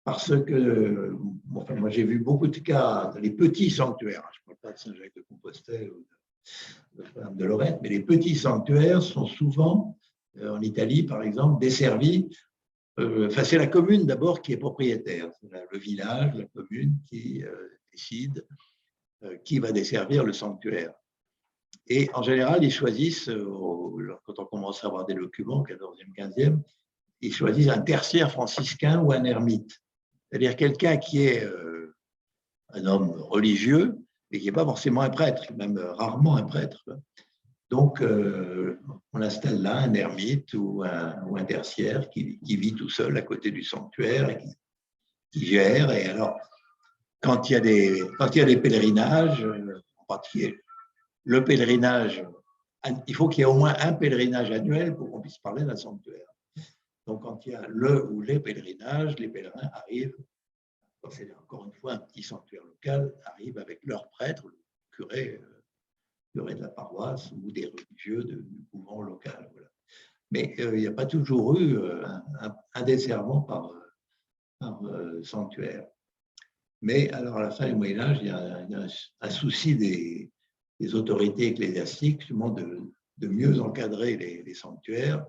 Parce que, enfin, moi j'ai vu beaucoup de cas, les petits sanctuaires, je ne parle pas de Saint-Jacques-de-Compostelle ou de Lorette, mais les petits sanctuaires sont souvent, en Italie par exemple, desservis. Enfin, c'est la commune d'abord qui est propriétaire, c'est le village, la commune qui décide qui va desservir le sanctuaire. Et en général, ils choisissent, quand on commence à avoir des documents, 14e, 15e, ils choisissent un tertiaire franciscain ou un ermite. C'est-à-dire quelqu'un qui est un homme religieux, mais qui n'est pas forcément un prêtre, même rarement un prêtre. Donc, on installe là un ermite ou un tertiaire qui vit tout seul à côté du sanctuaire et qui gère. Et alors, quand il y a des pèlerinages, en particulier le pèlerinage il faut qu'il y ait au moins un pèlerinage annuel pour qu'on puisse parler d'un sanctuaire. Donc, quand il y a le ou les pèlerinages, les pèlerins arrivent, c'est encore une fois un petit sanctuaire local, arrivent avec leur prêtre, le curé de la paroisse ou des religieux du couvent local. Voilà. Mais il n'y a pas toujours eu un desservant par sanctuaire. Mais alors, à la fin du Moyen-Âge, il y a un souci des autorités ecclésiastiques, justement, de mieux encadrer les sanctuaires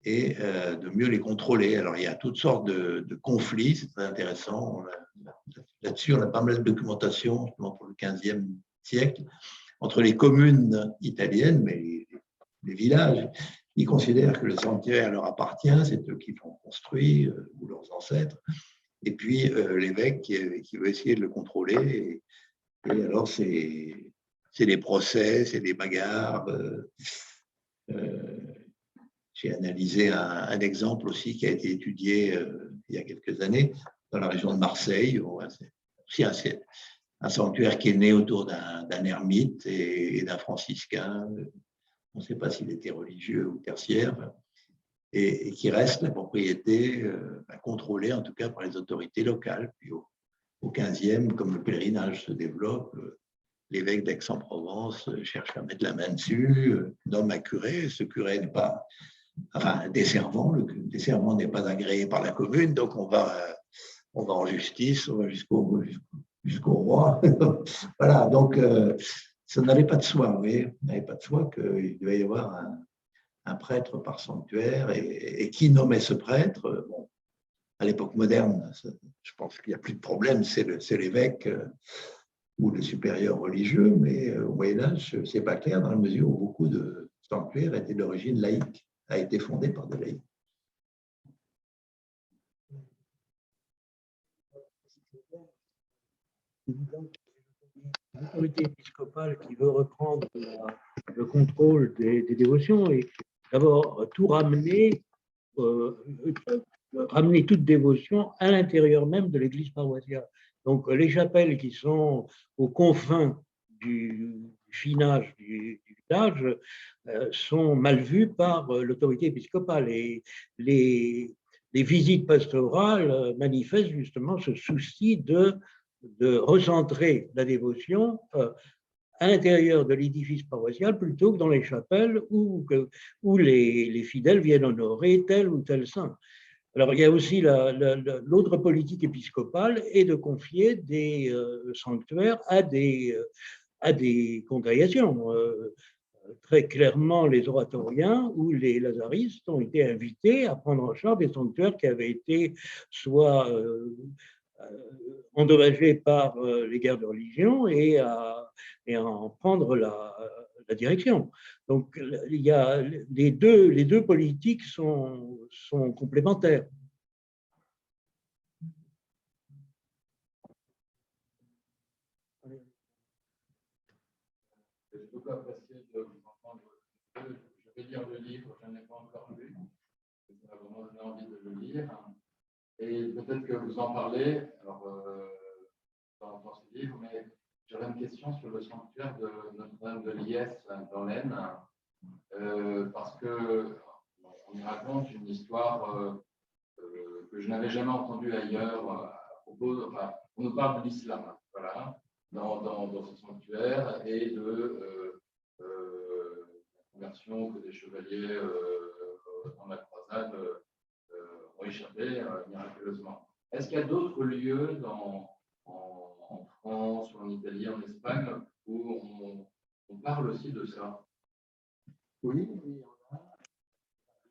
et de mieux les contrôler. Alors, il y a toutes sortes de conflits, c'est très intéressant. Là-dessus, on a pas mal de documentation, justement, pour le XVe siècle, entre les communes italiennes, mais les villages, ils considèrent que le sanctuaire leur appartient, c'est eux qui l'ont construit, ou leurs ancêtres, et puis l'évêque qui veut essayer de le contrôler. Et alors, c'est des procès, c'est des bagarres. J'ai analysé un exemple aussi qui a été étudié il y a quelques années dans la région de Marseille. C'est aussi un sanctuaire qui est né autour d'un ermite et d'un franciscain. On ne sait pas s'il était religieux ou tertiaire, et qui reste la propriété contrôlée en tout cas par les autorités locales. Puis au 15e, comme le pèlerinage se développe, l'évêque d'Aix-en-Provence cherche à mettre la main dessus, nomme un curé. Ce curé n'est pas, enfin, desservant. Le desservant n'est pas agréé par la commune, donc on va en justice, on va jusqu'au roi. Voilà, donc ça n'allait pas de soi, vous voyez, ça n'allait pas de soi qu'il devait y avoir un prêtre par sanctuaire, et qui nommait ce prêtre? Bon, à l'époque moderne, je pense qu'il n'y a plus de problème, c'est l'évêque ou le supérieur religieux, mais au Moyen-Âge, ce n'est pas clair dans la mesure où beaucoup de sanctuaires étaient d'origine laïque, a été fondé par des laïcs. L'autorité épiscopale qui veut reprendre le contrôle des dévotions et d'abord tout ramener, ramener toute dévotion à l'intérieur même de l'église paroissiale. Donc les chapelles qui sont aux confins du finage du village sont mal vues par l'autorité épiscopale, et les visites pastorales manifestent justement ce souci de recentrer la dévotion à l'intérieur de l'édifice paroissial plutôt que dans les chapelles où les fidèles viennent honorer tel ou tel saint. Alors, il y a aussi l'autre politique épiscopale est de confier des sanctuaires à des congrégations. Très clairement, les oratoriens ou les lazaristes ont été invités à prendre en charge des sanctuaires qui avaient été soit endommagés par les guerres de religion et à en prendre la direction. Donc, il y a les deux politiques sont complémentaires. J'ai beaucoup apprécié de vous entendre. Je vais lire le livre, je n'en ai pas encore lu. Ça m'a vraiment donné envie de le lire. Et peut-être que vous en parlez dans ce livre, mais j'aurais une question sur le sanctuaire de Notre-Dame de Liesse dans l'Aisne, parce qu'on y raconte une histoire que je n'avais jamais entendue ailleurs à propos. Enfin, on nous parle de l'islam, voilà, dans ce sanctuaire, et de la conversion que des chevaliers dans la croisade ont échappé miraculeusement. Est-ce qu'il y a d'autres lieux en France, ou en Italie, en Espagne, où on parle aussi de ça? Oui, on a.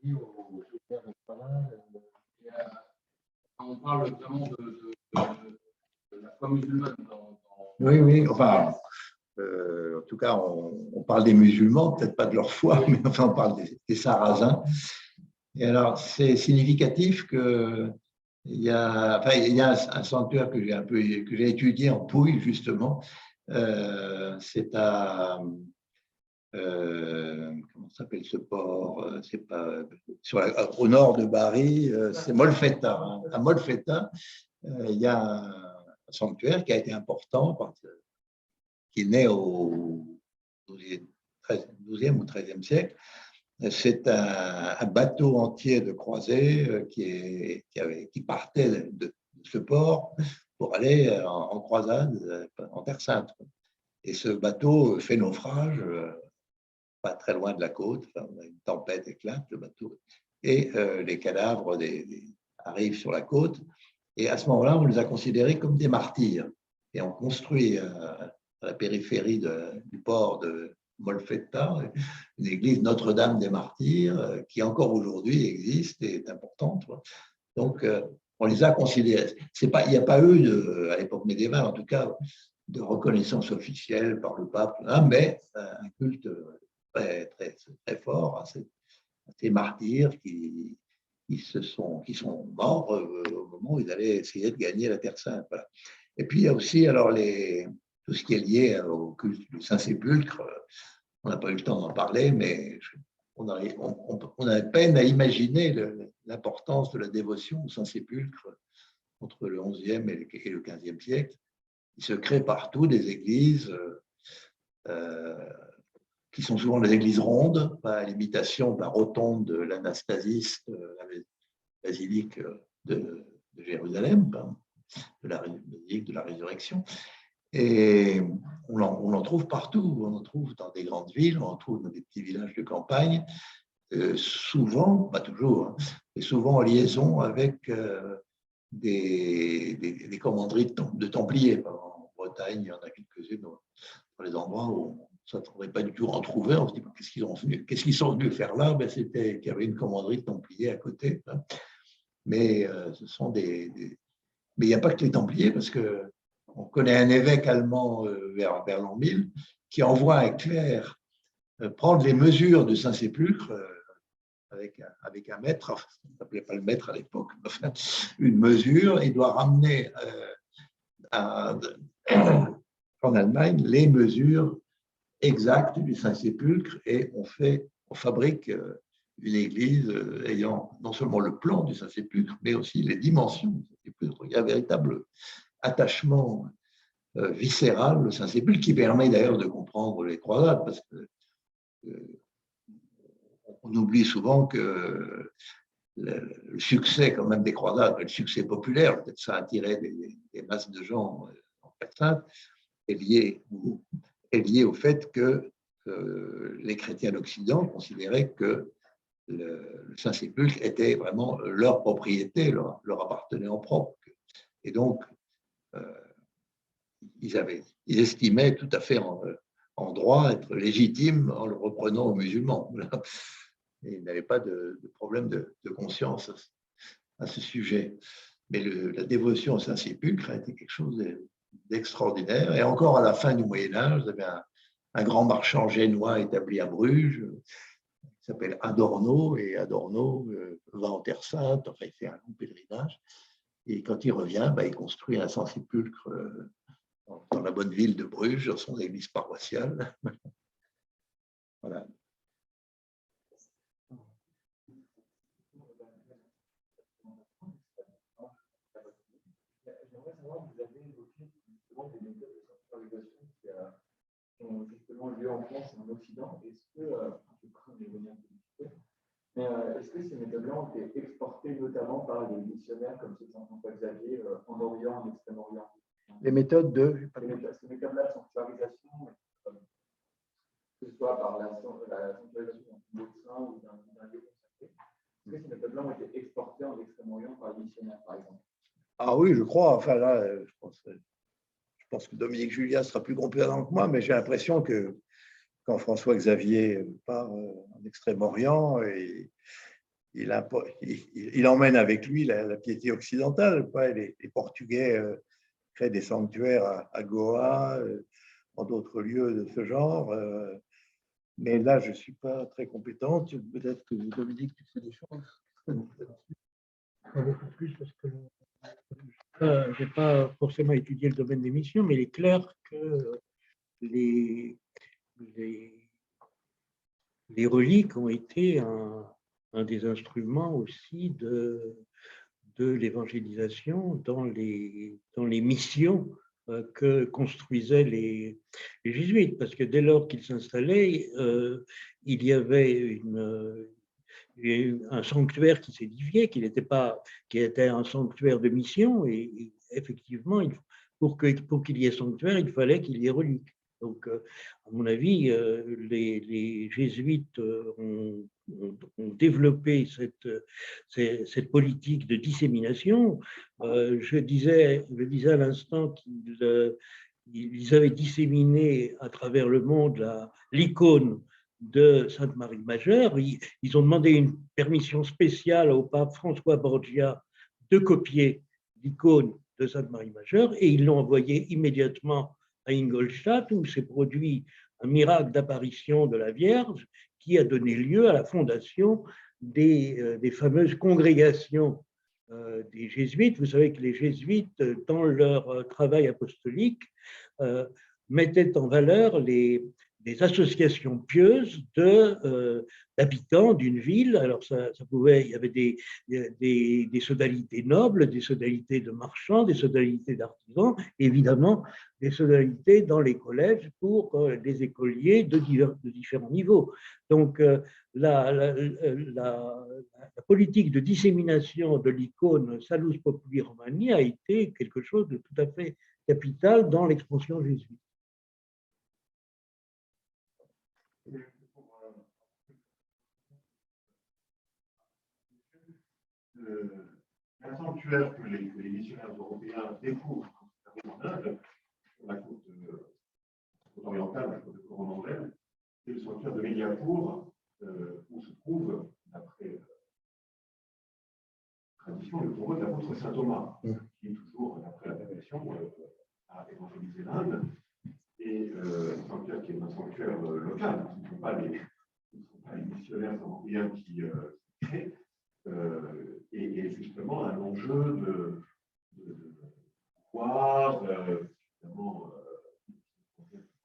Oui, au Super Espagnol. On parle vraiment de la foi musulmane. Oui, enfin, en tout cas, on parle des musulmans, peut-être pas de leur foi, mais enfin, on parle des Sarrasins. Et alors, c'est significatif qu'il y a un sanctuaire que j'ai étudié en Pouille, justement. C'est à comment s'appelle ce port? C'est pas au nord de Bari, c'est Molfetta. Hein. À Molfetta, il y a un sanctuaire qui a été important, qui est né XIIe ou XIIIe siècle. C'est un bateau entier de croisés qui partait de ce port pour aller en croisade en Terre Sainte. Et ce bateau fait naufrage, pas très loin de la côte. Enfin, une tempête éclate, le bateau, et les cadavres arrivent sur la côte. Et à ce moment-là, on les a considérés comme des martyrs. Et on construit à la périphérie du port de Molfetta une église Notre-Dame des Martyrs qui encore aujourd'hui existe et est importante. Donc, on les a considérés. Il n'y a pas eu, à l'époque médiévale en tout cas, de reconnaissance officielle par le pape, mais un culte très, très, très fort à ces martyrs qui sont morts au moment où ils allaient essayer de gagner la Terre Sainte. Voilà. Et puis, il y a aussi alors, tout ce qui est lié au culte du Saint-Sépulcre. On n'a pas eu le temps d'en parler, mais on a peine à imaginer l'importance de la dévotion au Saint-Sépulcre entre le XIe et le XVe siècle. Il se crée partout des églises qui sont souvent des églises rondes, à l'imitation de la rotonde de l'Anastasiste, la basilique de Jérusalem, de la basilique de la Résurrection. Et on en trouve partout. On en trouve dans des grandes villes, on en trouve dans des petits villages de campagne, souvent, pas toujours, hein, mais souvent en liaison avec des commanderies de Templiers. En Bretagne, il y en a quelques-unes dans les endroits où on ne s'attendrait pas du tout à en trouver. On se dit, qu'est-ce qu'ils sont venus faire là? C'était qu'il y avait une commanderie de Templiers à côté. Hein. Mais ce sont mais il n'y a pas que les Templiers, parce qu'on connaît un évêque allemand vers l'an 1000 qui envoie un clerc prendre les mesures du Saint-Sépulcre avec un mètre, enfin, ça ne s'appelait pas le mètre à l'époque, enfin, une mesure, il doit ramener en Allemagne les mesures exactes du Saint-Sépulcre, et on fabrique une église ayant non seulement le plan du Saint-Sépulcre, mais aussi les dimensions du Saint-Sépulcre. Il y a un véritable attachement viscéral au Saint-Sépulcre qui permet d'ailleurs de comprendre les croisades, parce que on oublie souvent que le succès quand même des croisades, le succès populaire, peut-être ça a attiré des masses de gens en Terre Sainte, est lié au fait que les chrétiens d'Occident considéraient que le Saint-Sépulcre était vraiment leur propriété, leur appartenait en propre. Et donc, ils estimaient tout à fait en droit être légitimes en le reprenant aux musulmans. Et ils n'avaient pas de problème de conscience à ce sujet. Mais la dévotion au Saint-Sépulcre a été quelque chose d'extraordinaire. Et encore à la fin du Moyen-Âge, vous avez un grand marchand génois établi à Bruges, qui s'appelle Adorno, et Adorno va en Terre Sainte, enfin il fait un long pèlerinage, et quand il revient, il construit un Saint-Sépulcre dans la bonne ville de Bruges, dans son église paroissiale. Voilà. J'aimerais savoir, vous avez évoqué justement des méthodes de sanctuarisation qui ont justement lieu en France et en Occident. Est-ce que ces méthodes-là ont été exportées notamment par les missionnaires comme ceux de Saint-François Xavier en Orient, en Extrême-Orient? Les méthodes ces méthodes-là de sanctuarisation, que ce soit par la sanctuarisation d'un médecin ou d'un lieu consacré, est-ce que ces méthodes-là ont été exportées en Extrême-Orient par les missionnaires, par exemple? Ah oui, je crois. Enfin là, je pense que Dominique Julia sera plus compétent que moi, mais j'ai l'impression que quand François Xavier part en Extrême-Orient, il emmène avec lui la piété occidentale. Les Portugais créent des sanctuaires à Goa, dans d'autres lieux de ce genre. Mais là, je ne suis pas très compétente. Peut-être que Dominique, tu sais des choses. Pas beaucoup plus, parce que je n'ai pas forcément étudié le domaine des missions, mais il est clair que les reliques ont été un des instruments aussi de l'évangélisation dans les missions que construisaient les jésuites, parce que dès lors qu'ils s'installaient, il y avait un sanctuaire qui s'édifiait, qui était un sanctuaire de mission, et effectivement, pour qu'il y ait sanctuaire, il fallait qu'il y ait reliques. Donc, à mon avis, les jésuites ont développé cette politique de dissémination. Je disais à l'instant qu'ils avaient disséminé à travers le monde l'icône de Sainte Marie Majeure. Ils ont demandé une permission spéciale au pape François Borgia de copier l'icône de Sainte Marie Majeure, et ils l'ont envoyé immédiatement à Ingolstadt, où s'est produit un miracle d'apparition de la Vierge qui a donné lieu à la fondation des fameuses congrégations des jésuites. Vous savez que les jésuites, dans leur travail apostolique, mettaient en valeur des associations pieuses d'habitants d'une ville. Alors, il y avait des sodalités nobles, des sodalités de marchands, des sodalités d'artisans, évidemment des sodalités dans les collèges pour les écoliers de différents niveaux. Donc, la politique de dissémination de l'icône Salus Populi Romani a été quelque chose de tout à fait capital dans l'expansion jésuite. Un sanctuaire que les missionnaires européens découvrent en Inde, sur la côte orientale, la côte coromandelle, c'est le sanctuaire de Mediapur, où se trouve, d'après la tradition, le tombeau de l'apôtre saint Thomas, qui est toujours, d'après la tradition, a évangélisé l'Inde. Et un sanctuaire qui est un sanctuaire local, ce ne sont pas les missionnaires européens qui créent. Et justement un enjeu de pouvoir, évidemment,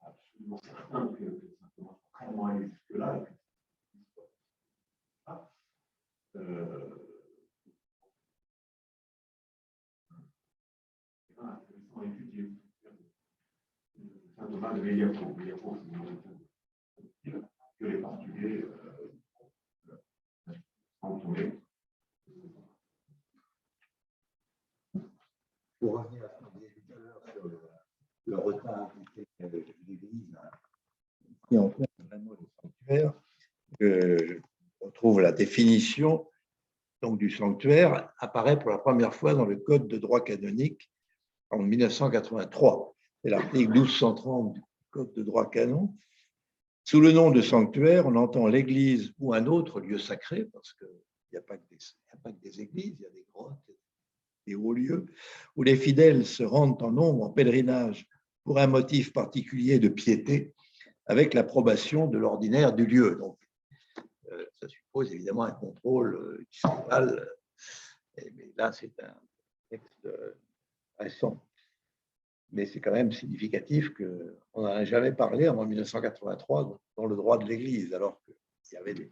absolument certain que simplement vraiment aller jusque-là. Intéressant à étudier. Saint Thomas de Mediapur, que les particuliers sont tombés. Pour revenir à ce qu'on disait tout à l'heure sur le retard de l'Église qui en fait vraiment le sanctuaire, on trouve la définition donc, du sanctuaire apparaît pour la première fois dans le Code de droit canonique en 1983. C'est l'article 1230 du Code de droit canon. Sous le nom de sanctuaire, on entend l'église ou un autre lieu sacré, parce qu'il n'y a pas que des églises, il y a des grottes, des hauts lieux, où les fidèles se rendent en nombre en pèlerinage pour un motif particulier de piété, avec l'approbation de l'ordinaire du lieu. Donc, ça suppose évidemment un contrôle fiscal, mais là, c'est un texte récent. Mais c'est quand même significatif qu'on n'en a jamais parlé en 1983 dans le droit de l'Église, alors qu'il y avait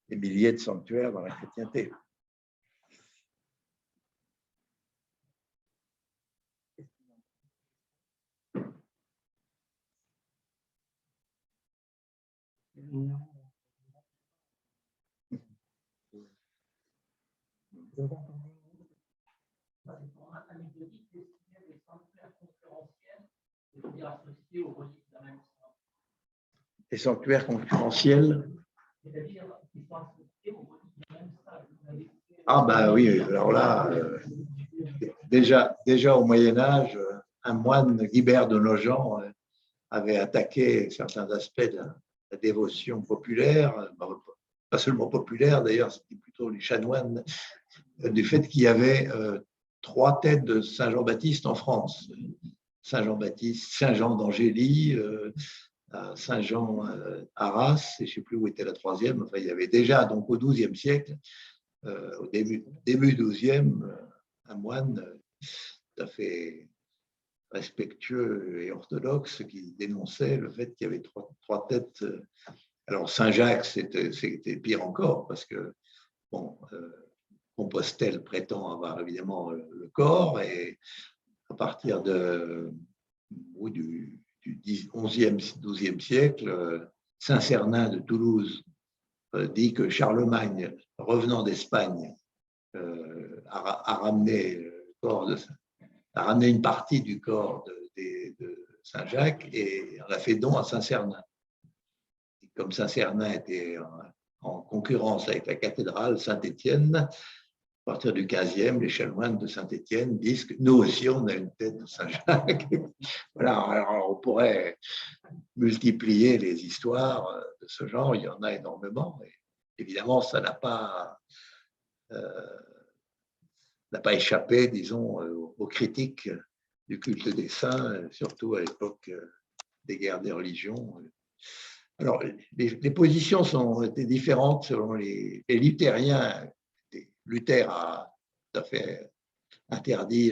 des milliers de sanctuaires dans la chrétienté. Les sanctuaires concurrentiels. Ah ben oui, alors là, déjà au Moyen-Âge, un moine, Guibert de Nogent, avait attaqué certains aspects de la dévotion populaire, pas seulement populaire d'ailleurs, c'était plutôt les chanoines, du fait qu'il y avait 3 têtes de Saint Jean-Baptiste en France. Saint Jean-Baptiste, Saint Jean d'Angély, Saint Jean Arras, et je ne sais plus où était la 3e. Enfin, il y avait déjà, donc au XIIe siècle, au début XIIe, un moine tout à fait respectueux et orthodoxe qui dénonçait le fait qu'il y avait trois têtes. Alors Saint-Jacques, c'était pire encore, parce que bon, Compostelle prétend avoir évidemment le corps, et partir du 11e, 12e siècle, Saint-Cernin de Toulouse dit que Charlemagne, revenant d'Espagne, a ramené une partie du corps de Saint-Jacques et en a fait don à Saint-Cernin. Comme Saint-Cernin était en concurrence avec la cathédrale Saint-Étienne, à partir du 15e, les chanoines de Saint-Étienne disent que nous aussi, on a une tête de Saint-Jacques. Voilà, alors on pourrait multiplier les histoires de ce genre, il y en a énormément. Et évidemment, ça n'a pas échappé, disons, aux critiques du culte des saints, surtout à l'époque des guerres des religions. Alors, les positions étaient différentes selon les luthériens. Luther a tout à fait interdit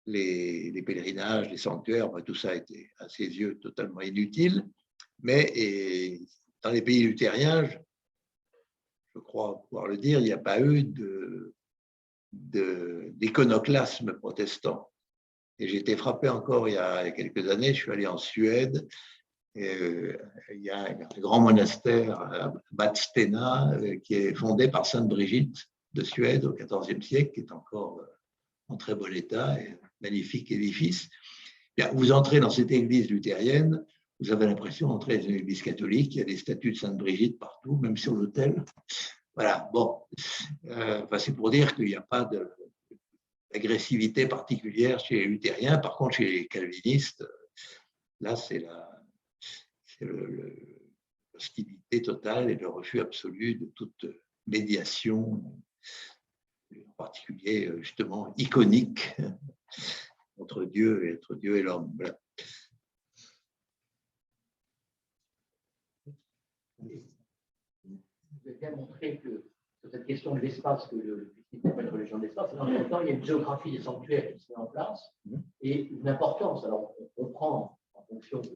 les pèlerinages, les sanctuaires, tout ça était à ses yeux totalement inutile. Mais dans les pays luthériens, je crois pouvoir le dire, il n'y a pas eu d'iconoclasme protestant. Et j'ai été frappé encore il y a quelques années, je suis allé en Suède, et il y a un grand monastère à Vadstena qui est fondé par Sainte Brigitte de Suède au XIVe siècle, qui est encore en très bon état, et un magnifique édifice. Bien, vous entrez dans cette église luthérienne, vous avez l'impression d'entrer dans une église catholique, il y a des statues de Sainte Brigitte partout, même sur l'autel. Voilà, bon, c'est pour dire qu'il n'y a pas d'agressivité particulière chez les luthériens. Par contre, chez les calvinistes, là, c'est l'hostilité totale et le refus absolu de toute médiation, en particulier, justement, iconique entre Dieu et l'homme. Voilà. Vous avez bien montré que sur cette question de l'espace, que le christianisme n'est pas une religion de l'espace, en même temps, il y a une géographie des sanctuaires qui se met en place et une importance. Alors, on comprend en fonction du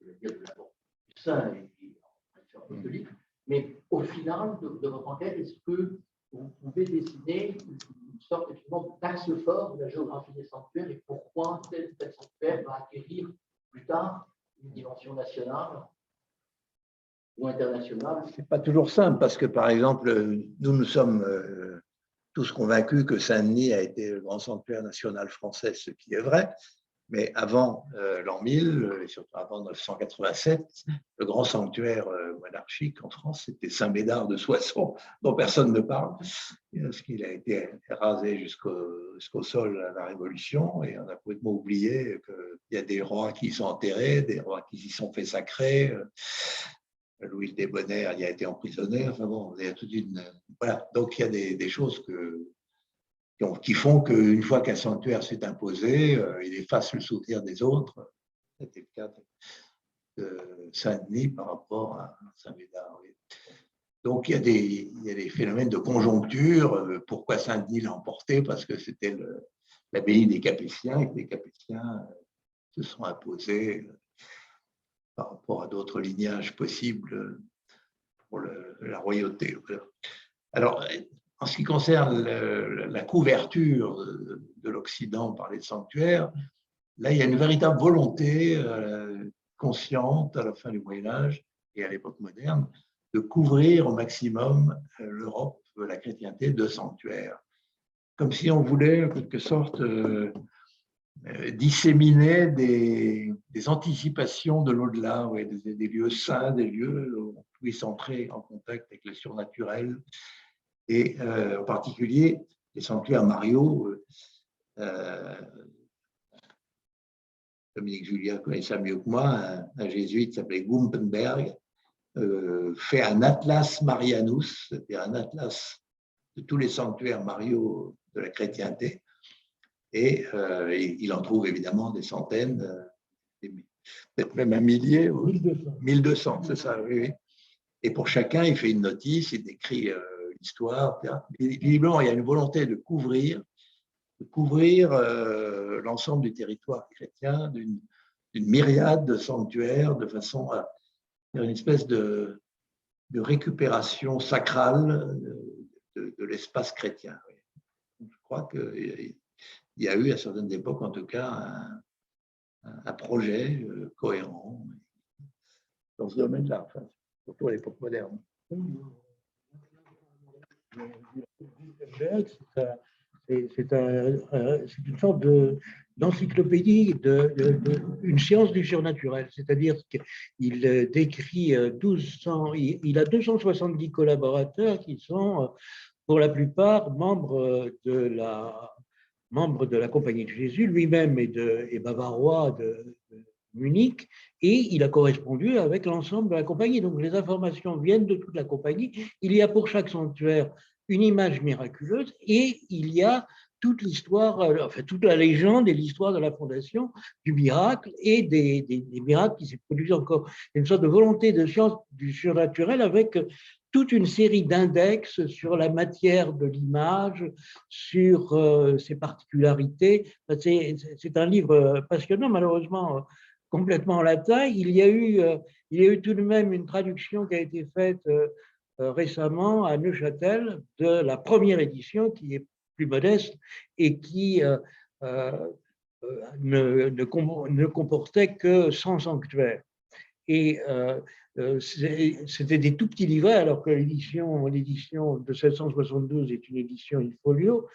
saint et du apostolique, mais au final de votre enquête, est-ce que vous pouvez dessiner une sorte d'axe fort de la géographie des sanctuaires et pourquoi tel sanctuaire va acquérir plus tard une dimension nationale ou internationale? Ce n'est pas toujours simple parce que, par exemple, nous sommes tous convaincus que Saint-Denis a été le grand sanctuaire national français, ce qui est vrai. Mais avant l'an 1000, et surtout avant 987, le grand sanctuaire monarchique en France, c'était Saint-Médard de Soissons, dont personne ne parle, parce qu'il a été rasé jusqu'au sol à la Révolution, et on a complètement oublié qu'il y a des rois qui y sont enterrés, des rois qui s'y sont fait sacrer. Louis le Débonnaire y a été emprisonné. Enfin bon, il y a toute une. Voilà, donc il y a des choses qui font qu'une fois qu'un sanctuaire s'est imposé, il efface le souvenir des autres. C'était le cas de Saint-Denis par rapport à Saint-Médard. Oui. Donc il y a des phénomènes de conjoncture. Pourquoi Saint-Denis l'a emporté? Parce que c'était l'abbaye des Capétiens et que les Capétiens se sont imposés par rapport à d'autres lignages possibles pour la royauté. Alors, en ce qui concerne la couverture de l'Occident par les sanctuaires, là, il y a une véritable volonté consciente à la fin du Moyen-Âge et à l'époque moderne de couvrir au maximum l'Europe, la chrétienté, de sanctuaires. Comme si on voulait, en quelque sorte, disséminer des anticipations de l'au-delà, ouais, des lieux saints, des lieux où on puisse entrer en contact avec le surnaturel. Et en particulier, les sanctuaires mariaux, Dominique Julia connaît ça mieux que moi, un jésuite s'appelait Gumpenberg, fait un atlas Marianus, c'est-à-dire un atlas de tous les sanctuaires mariaux de la chrétienté, et il en trouve évidemment des centaines, peut-être même un millier, 1200, c'est ça, oui, oui. Et pour chacun, il fait une notice, il décrit l'histoire. Visiblement, il y a une volonté de couvrir l'ensemble du territoire chrétien d'une myriade de sanctuaires, de façon à faire une espèce de récupération sacrale de l'espace chrétien. Je crois qu'il il y a eu à certaines époques, en tout cas, un projet cohérent dans ce domaine-là, enfin, surtout à l'époque moderne. C'est une sorte d'encyclopédie, une science du surnaturel, c'est-à-dire qu'il décrit 1200, il a 270 collaborateurs qui sont pour la plupart membres de la Compagnie de Jésus, lui-même est bavarois de Munich, et il a correspondu avec l'ensemble de la compagnie. Donc les informations viennent de toute la compagnie. Il y a pour chaque sanctuaire une image miraculeuse et il y a toute l'histoire, enfin toute la légende et l'histoire de la fondation, du miracle et des miracles qui s'est produit encore. Une sorte de volonté de science du surnaturel avec toute une série d'index sur la matière de l'image, sur ses particularités. C'est un livre passionnant, malheureusement complètement en latin. Il y a eu tout de même une traduction qui a été faite récemment à Neuchâtel de la première édition, qui est plus modeste et qui ne comportait que 100 sanctuaires. Et c'était des tout petits livrets, alors que l'édition de 1772 est une édition in folio.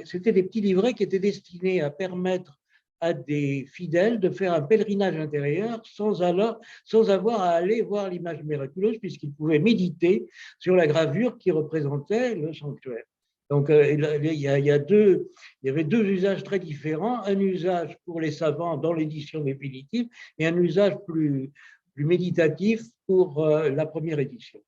C'était des petits livrets qui étaient destinés à permettre à des fidèles de faire un pèlerinage intérieur sans avoir à aller voir l'image miraculeuse, puisqu'ils pouvaient méditer sur la gravure qui représentait le sanctuaire. Donc, il y avait deux usages très différents, un usage pour les savants dans l'édition définitive et un usage plus méditatif pour la première édition.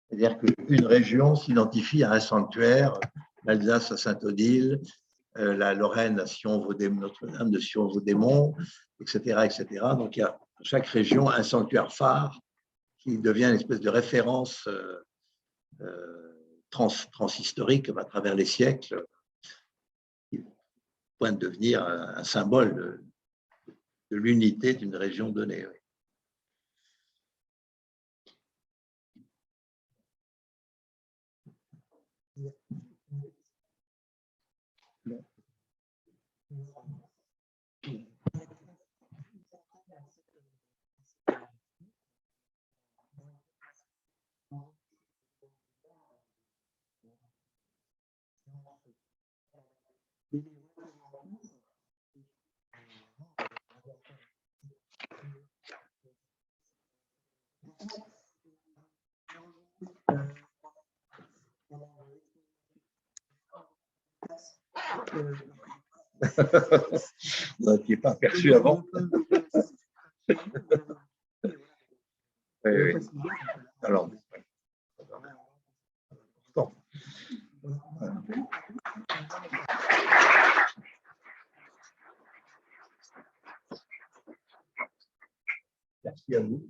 C'est-à-dire qu'une région s'identifie à un sanctuaire, l'Alsace à Saint-Odile, la Lorraine à Notre-Dame de Sion-Vaudémont, etc., etc. Donc, il y a dans chaque région un sanctuaire phare qui devient une espèce de référence transhistorique à travers les siècles, qui pointe de devenir un symbole de l'unité d'une région donnée. Oui. Vous n'étiez pas aperçu avant. Oui, oui. Alors, merci à vous.